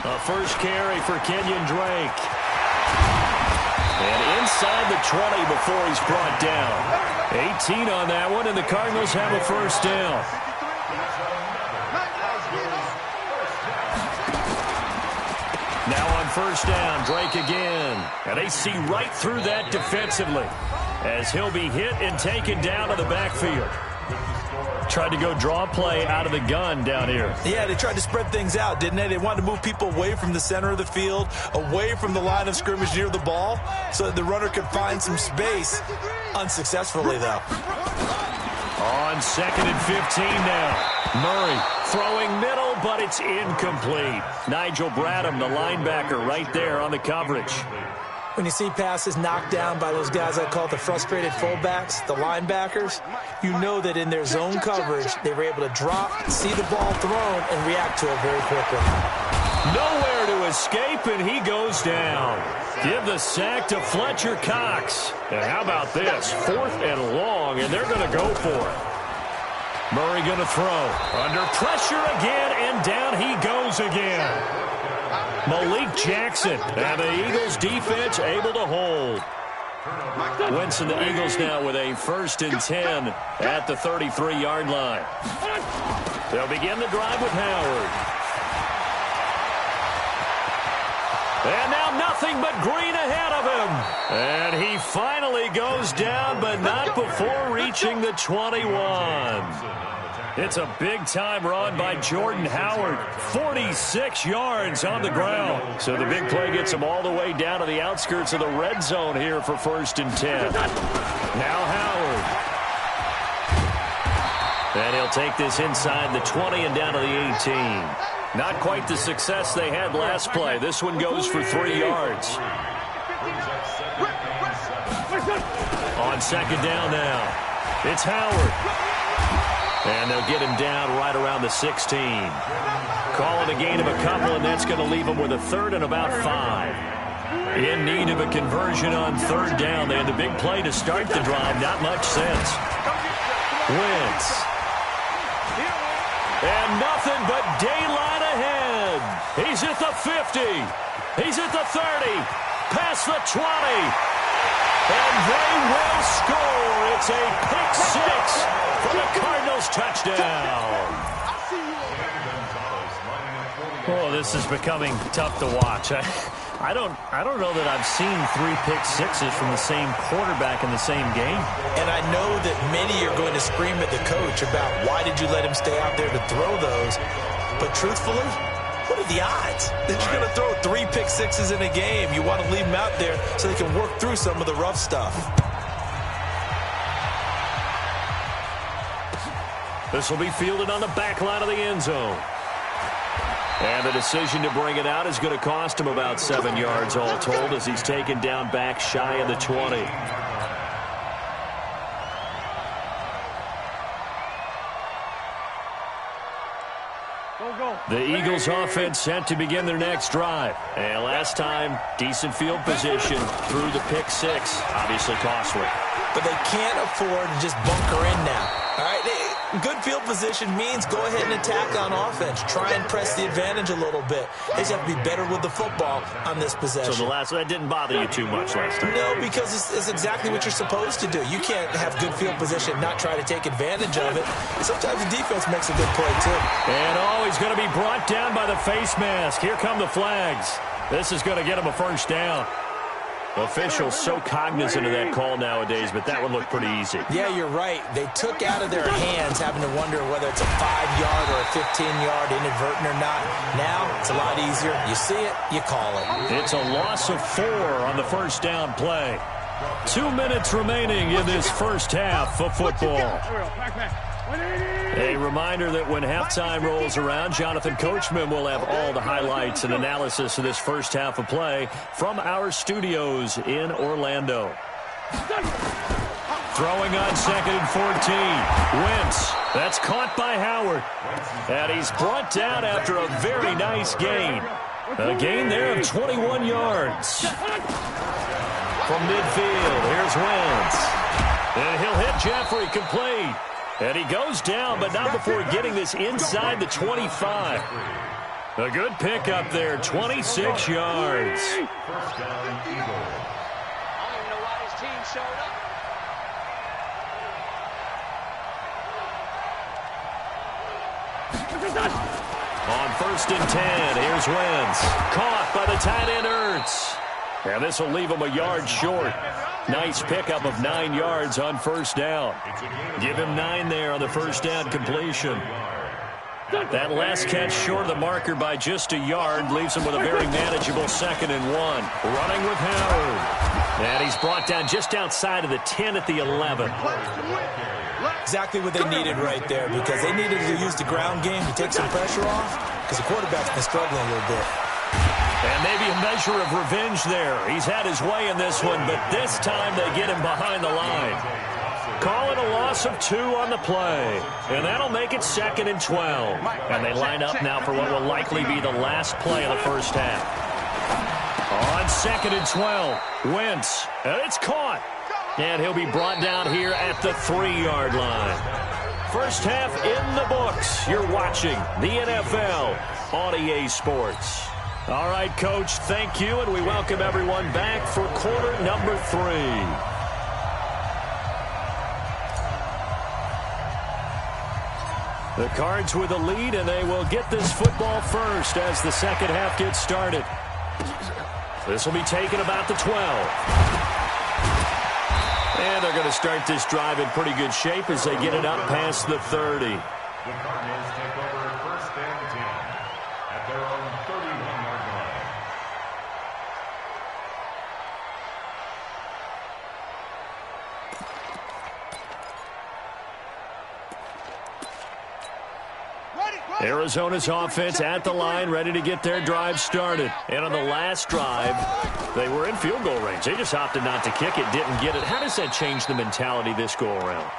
A first carry for Kenyon Drake. And inside the 20 before he's brought down. 18 on that one, and the Cardinals have a 1st down. Now on 1st down, Drake again. And they see right through that defensively as he'll be hit and taken down to the backfield. Tried to go draw play out of the gun down here. Yeah, they tried to spread things out, didn't they? They wanted to move people away from the center of the field, away from the line of scrimmage near the ball, so that the runner could find some space. Unsuccessfully, though. On 2nd and 15 now. Murray throwing middle, but it's incomplete. Nigel Bradham, the linebacker, right there on the coverage. When you see passes knocked down by those guys I call the frustrated fullbacks, the linebackers, you know that in their zone coverage, they were able to drop, see the ball thrown, and react to it very quickly. Nowhere to escape, and he goes down. Give the sack to Fletcher Cox. And how about this? 4th and long, and they're going to go for it. Murray going to throw. Under pressure again, and down he goes again. Malik Jackson, and the Eagles defense able to hold. Wentz and the Eagles now with a 1st and 10 at the 33-yard line. They'll begin the drive with Howard. And now nothing but green ahead of him. And he finally goes down, but not before reaching the 21. It's a big-time run by Jordan Howard. 46 yards on the ground. So the big play gets him all the way down to the outskirts of the red zone here for 1st and 10. Now Howard. And he'll take this inside the 20 and down to the 18. Not quite the success they had last play. This one goes for 3 yards. On 2nd down now, it's Howard. And they'll get him down right around the 16. Call it a gain of a couple, and that's going to leave him with a 3rd and about 5. In need of a conversion on 3rd down. They had the big play to start the drive. Not much sense. Wentz. And nothing but daylight ahead. He's at the 50. He's at the 30. Past the 20. And they will score. It's a pick 6 for the Cardinals touchdown. Oh, this is becoming tough to watch. I don't know that I've seen 3 pick 6s from the same quarterback in the same game. And I know that many are going to scream at the coach about why did you let him stay out there to throw those. But truthfully, what are the odds that you're going to throw 3 pick 6s in a game? You want to leave them out there so they can work through some of the rough stuff. This will be fielded on the back line of the end zone. And the decision to bring it out is going to cost him about 7 yards all told as he's taken down back shy of the 20. The Eagles offense set to begin their next drive. And last time, decent field position through the pick 6. Obviously costly. But they can't afford to just bunker in now. All right, good field position means go ahead and attack on offense. Try and press the advantage a little bit. They just have to be better with the football on this possession. So that didn't bother you too much last time? No, because it's exactly what you're supposed to do. You can't have good field position and not try to take advantage of it. Sometimes the defense makes a good play, too. And he's going to be brought down by the face mask. Here come the flags. This is going to get him a 1st down. Officials so cognizant of that call nowadays, but that one looked pretty easy. Yeah, you're right. They took out of their hands having to wonder whether it's a 5-yard or a 15-yard inadvertent or not. Now, it's a lot easier. You see it, you call it. It's a loss of 4 on the 1st down play. 2 minutes remaining in this first half of football. A reminder that when halftime rolls around, Jonathan Coachman will have all the highlights and analysis of this first half of play from our studios in Orlando. Throwing on 2nd and 14. Wentz. That's caught by Howard. And he's brought down after a very nice gain. A gain there of 21 yards. From midfield, here's Wentz. And he'll hit Jeffrey complete. And he goes down, but not before getting this inside the 25. A good pickup there, 26 yards. I don't even know why his team showed up. On 1st and 10, here's Wentz. Caught by the tight end Ertz. And this will leave him a yard short. Nice pickup of 9 yards on 1st down. Give him 9 there on the 1st down completion. That last catch short of the marker by just a yard leaves him with a very manageable 2nd and 1. Running with Howard. And he's brought down just outside of the 10 at the 11. Exactly what they needed right there, because they needed to use the ground game to take some pressure off, because the quarterback's been struggling a little bit. And maybe a measure of revenge there. He's had his way in this one, but this time they get him behind the line. Call it a loss of 2 on the play. And that'll make it 2nd and 12. And they line up now for what will likely be the last play of the first half. On 2nd and 12, Wentz. And it's caught. And he'll be brought down here at the 3-yard line. First half in the books. You're watching the NFL on EA Sports. All right, Coach, thank you, and we welcome everyone back for quarter number 3. The Cards with a lead, and they will get this football first as the second half gets started. This will be taken about the 12. And they're going to start this drive in pretty good shape as they get it up past the 30. The Cardinals take over 1st and 10 at their own 31-yard line. Arizona's offense at the line, ready to get their drive started. And on the last drive, they were in field goal range. They just opted not to kick it, didn't get it. How does that change the mentality this go-around?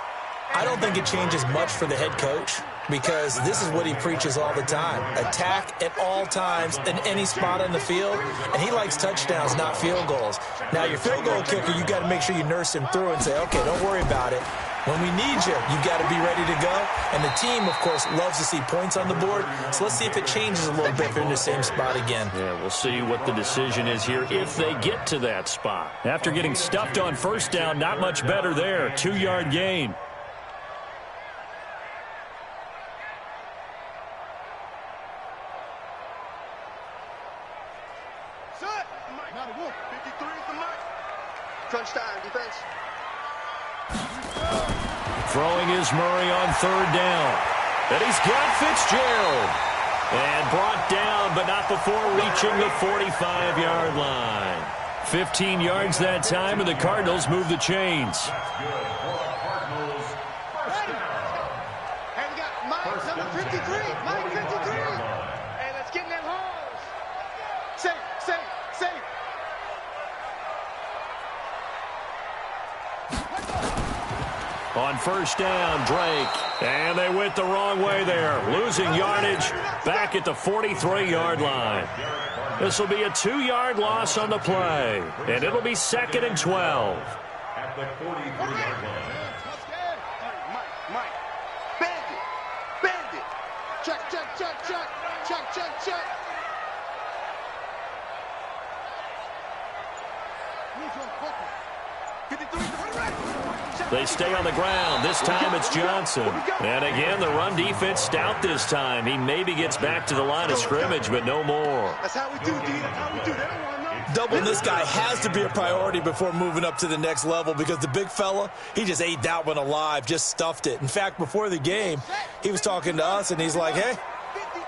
I don't think it changes much for the head coach because this is what he preaches all the time. Attack at all times in any spot on the field, and he likes touchdowns, not field goals. Now, your field goal kicker, you got to make sure you nurse him through and say, okay, don't worry about it. When we need you, you got to be ready to go. And the team, of course, loves to see points on the board. So let's see if it changes a little bit if they're in the same spot again. Yeah, we'll see what the decision is here if they get to that spot. After getting stuffed on first down, not much better there. 2-yard gain. Crunch time, defense. Throwing is Murray on 3rd down. And he's got Fitzgerald. And brought down, but not before reaching the 45-yard line. 15 yards that time, and the Cardinals move the chains. Hey, we got Mike, number 53. Mike, 53. Hey, let's get in them holes. Safe. On first down, Drake. And they went the wrong way there. Losing yardage back at the 43-yard line. This will be a 2-yard loss on the play. And it'll be 2nd and 12. At the 43-yard line. Mike. Bandit. Check. They stay on the ground. This time it's Johnson. And again, the run defense stout this time. He maybe gets back to the line of scrimmage, but no more. That's how we do, D. That's how we do. They don't want to know. Doubling this guy has to be a priority before moving up to the next level because the big fella, he just ate that one alive, just stuffed it. In fact, before the game, he was talking to us, and he's like, hey,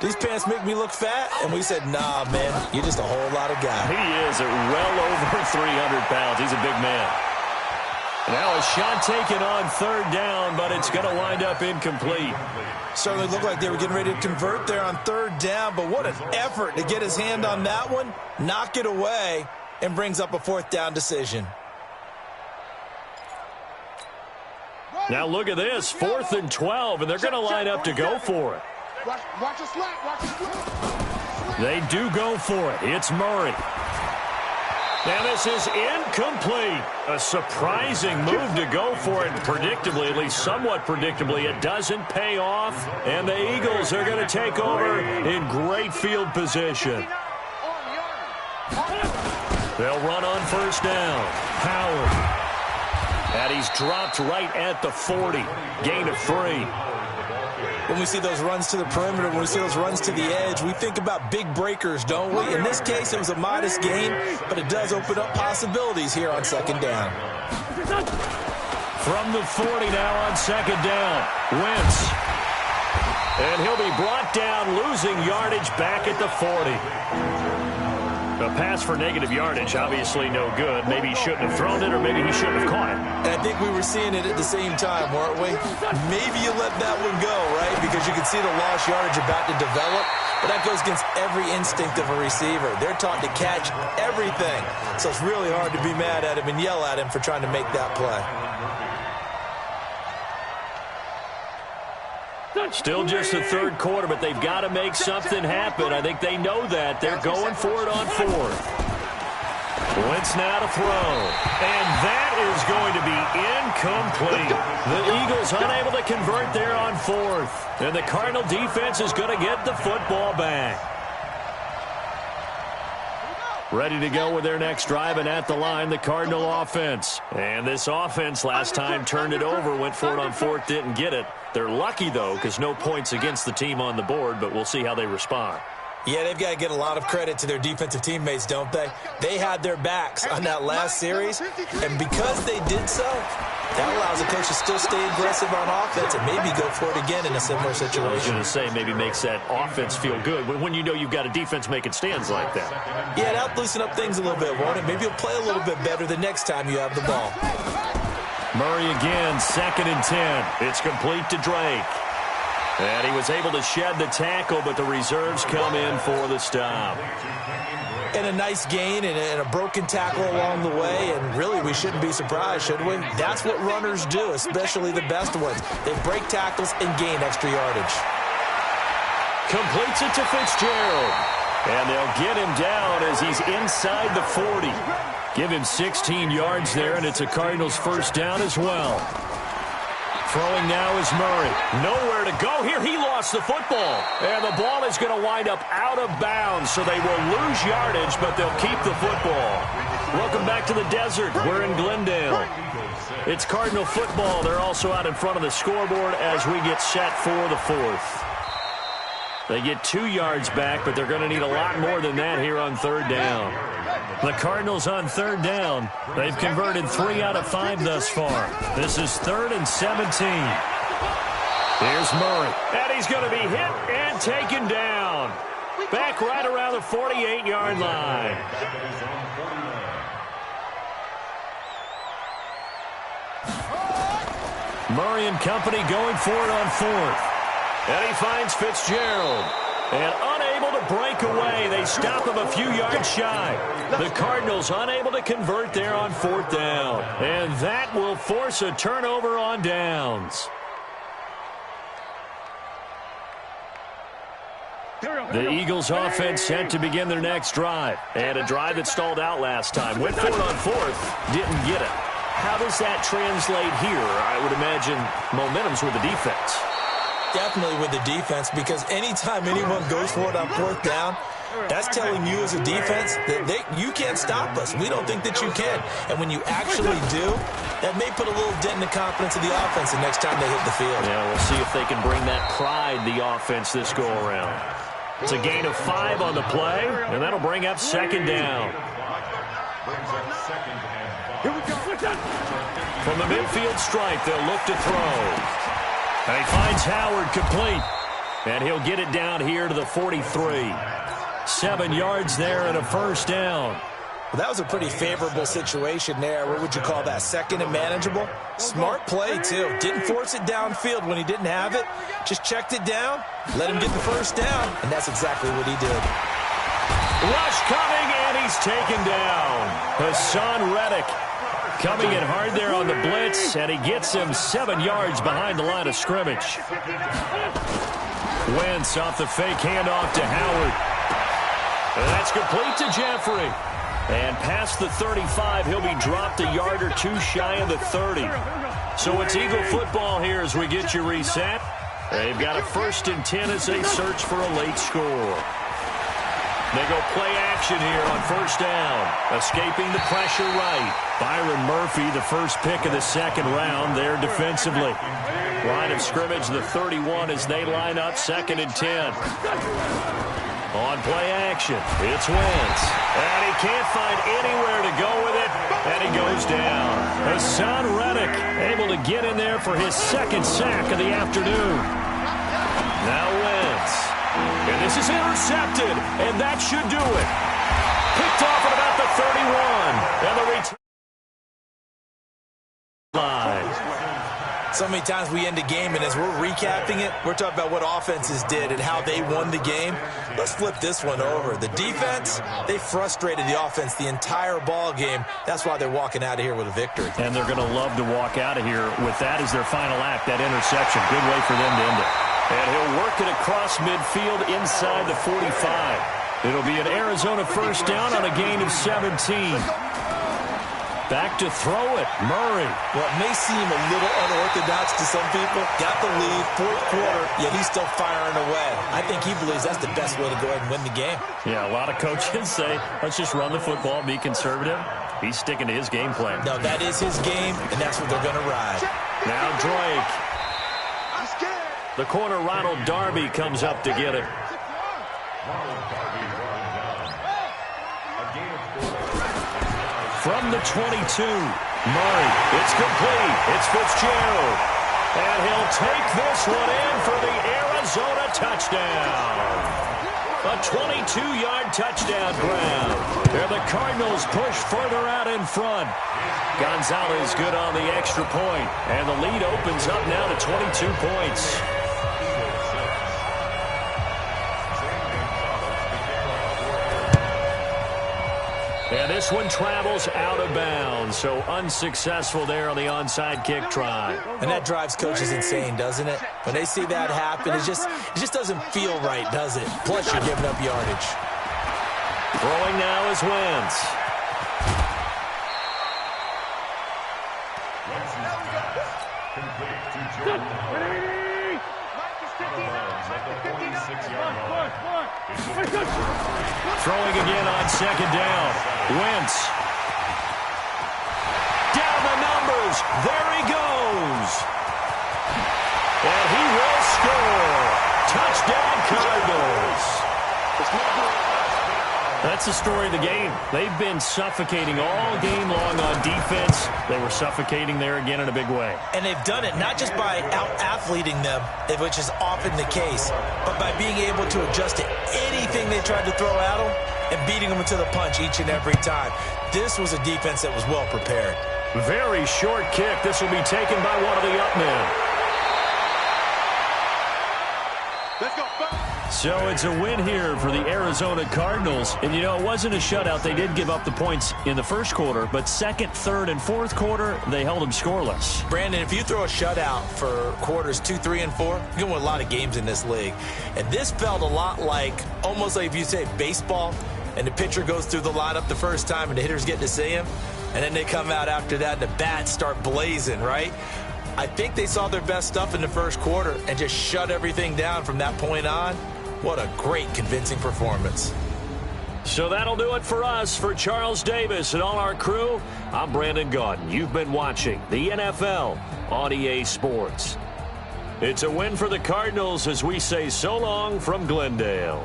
these pants make me look fat. And we said, nah, man, you're just a whole lot of guy. He is well over 300 pounds. He's a big man. Now a shot taken on 3rd down, but it's going to wind up incomplete. Certainly looked like they were getting ready to convert there on 3rd down, but what an effort to get his hand on that one, knock it away, and brings up a 4th down decision. Now look at this, 4th and 12, and they're going to line up to go for it. Watch a slap. They do go for it. It's Murray. Now this is incomplete. A surprising move to go for it. Predictably, at least somewhat predictably, it doesn't pay off. And the Eagles are going to take over in great field position. They'll run on first down. Howard. And he's dropped right at the 40. Gain of 3. When we see those runs to the perimeter, when we see those runs to the edge, we think about big breakers, don't we? In this case, it was a modest gain, but it does open up possibilities here on 2nd down. From the 40 now on 2nd down, Wentz. And he'll be brought down, losing yardage back at the 40. A pass for negative yardage, obviously no good. Maybe he shouldn't have thrown it, or maybe he shouldn't have caught it. And I think we were seeing it at the same time, weren't we? Maybe you let that one go, right? Because you can see the lost yardage about to develop. But that goes against every instinct of a receiver. They're taught to catch everything. So it's really hard to be mad at him and yell at him for trying to make that play. Still just the third quarter, but they've got to make something happen. I think they know that. They're going for it on fourth. Wentz now to throw. And that is going to be incomplete. The Eagles unable to convert there on fourth. And the Cardinal defense is going to get the football back. Ready to go with their next drive, and at the line, the Cardinal offense. And this offense last time turned it over, went for it on fourth, didn't get it. They're lucky, though, because no points against the team on the board, but we'll see how they respond. Yeah, they've got to get a lot of credit to their defensive teammates, don't they? They had their backs on that last series, and because they did so, that allows the coach to still stay aggressive on offense and maybe go for it again in a similar situation. I was going to say, maybe makes that offense feel good when you know you've got a defense making stands like that. Yeah, that'll loosen up things a little bit, won't it? Maybe you'll play a little bit better the next time you have the ball. Murray again, 2nd and 10. It's complete to Drake. And he was able to shed the tackle, but the reserves come in for the stop. And a nice gain and a broken tackle along the way, and really we shouldn't be surprised, should we? That's what runners do, especially the best ones. They break tackles and gain extra yardage. Completes it to Fitzgerald. And they'll get him down as he's inside the 40. Give him 16 yards there, and it's a Cardinals first down as well. Throwing now is Murray. Nowhere to go here. He lost the football. And the ball is going to wind up out of bounds, so they will lose yardage, but they'll keep the football. Welcome back to the desert. We're in Glendale. It's Cardinal football. They're also out in front of the scoreboard as we get set for the fourth. They get 2 yards back, but they're going to need a lot more than that here on third down. The Cardinals on third down. They've converted 3 out of 5 thus far. This is 3rd and 17. Here's Murray. And he's going to be hit and taken down. Back right around the 48-yard line. Murray and company going for it on fourth. And he finds Fitzgerald. And unable to break away. They stop him a few yards shy. The Cardinals unable to convert there on fourth down. And that will force a turnover on downs. The Eagles offense set to begin their next drive. And a drive that stalled out last time. Went for it on fourth. Didn't get it. How does that translate here? I would imagine momentum's with the defense. Definitely with the defense, because anytime anyone goes for it on fourth down, that's telling you as a defense that you can't stop us. We don't think that you can. And when you actually do, that may put a little dent in the confidence of the offense the next time they hit the field. Yeah, we'll see if they can bring that pride, the offense, this go-around. It's a gain of 5 on the play, and that'll bring up 2nd down. From the midfield stripe, they'll look to throw. And he finds Howard complete. And he'll get it down here to the 43. 7 yards there and a first down. Well, that was a pretty favorable situation there. What would you call that? 2nd and manageable? Smart play, too. Didn't force it downfield when he didn't have it. Just checked it down, let him get the first down, and that's exactly what he did. Rush coming, and he's taken down. Hassan Reddick coming in hard there on the blitz, and he gets him 7 yards behind the line of scrimmage. Wentz off the fake handoff to Howard. And that's complete to Jeffrey. And past the 35, he'll be dropped a yard or 2 shy of the 30. So it's Eagle football here as we get you reset. They've got a 1st and 10 as they search for a late score. They go play action here on first down. Escaping the pressure right. Byron Murphy, the first pick of the 2nd round there defensively. Line of scrimmage, the 31 as they line up 2nd and 10. On play action, it's Wentz. And he can't find anywhere to go with it. And he goes down. Hassan Reddick able to get in there for his 2nd sack of the afternoon. Now Wentz. And this is intercepted, and that should do it. Picked off at about the 31. And the return line. So many times we end a game, and as we're recapping it, we're talking about what offenses did and how they won the game. Let's flip this one over. The defense, they frustrated the offense the entire ball game. That's why they're walking out of here with a victory. And they're going to love to walk out of here with that as their final act, that interception. Good way for them to end it. And he'll work it across midfield inside the 45. It'll be an Arizona first down on a gain of 17. Back to throw it, Murray. Well, it may seem a little unorthodox to some people. Got the lead, fourth quarter, yet he's still firing away. I think he believes that's the best way to go ahead and win the game. Yeah, a lot of coaches say, let's just run the football, be conservative. He's sticking to his game plan. No, that is his game, and that's what they're going to ride. Now Drake. The corner, Ronald Darby, comes up to get it. From the 22, Murray, it's complete. It's Fitzgerald. And he'll take this one in for the Arizona touchdown. A 22-yard touchdown grab. There the Cardinals push further out in front. Gonzalez good on the extra point. And the lead opens up now to 22 points. And this one travels out of bounds, so unsuccessful there on the onside kick try. And that drives coaches insane, doesn't it? When they see that happen, it just doesn't feel right, does it? Plus, you're giving up yardage. Throwing now is Wentz. Throwing again on second down. Wentz. Down the numbers. There he goes. And he will score. Touchdown Cardinals. That's the story of the game. They've been suffocating all game long on defense. They were suffocating there again in a big way. And they've done it not just by out-athleting them, which is often the case, but by being able to adjust to anything they tried to throw at them and beating them to the punch each and every time. This was a defense that was well prepared. Very short kick. This will be taken by one of the up men. Let's go. So it's a win here for the Arizona Cardinals. And, you know, it wasn't a shutout. They did give up the points in the first quarter, but second, third, and fourth quarter, they held them scoreless. Brandon, if you throw a shutout for quarters 2, 3, and 4, you're going to win a lot of games in this league. And this felt a lot like, almost like if you say baseball, and the pitcher goes through the lineup the first time and the hitters get to see him, and then they come out after that and the bats start blazing, right? I think they saw their best stuff in the first quarter and just shut everything down from that point on. What a great, convincing performance. So that'll do it for us. For Charles Davis and all our crew, I'm Brandon Gaudin. You've been watching the NFL on EA Sports. It's a win for the Cardinals as we say so long from Glendale.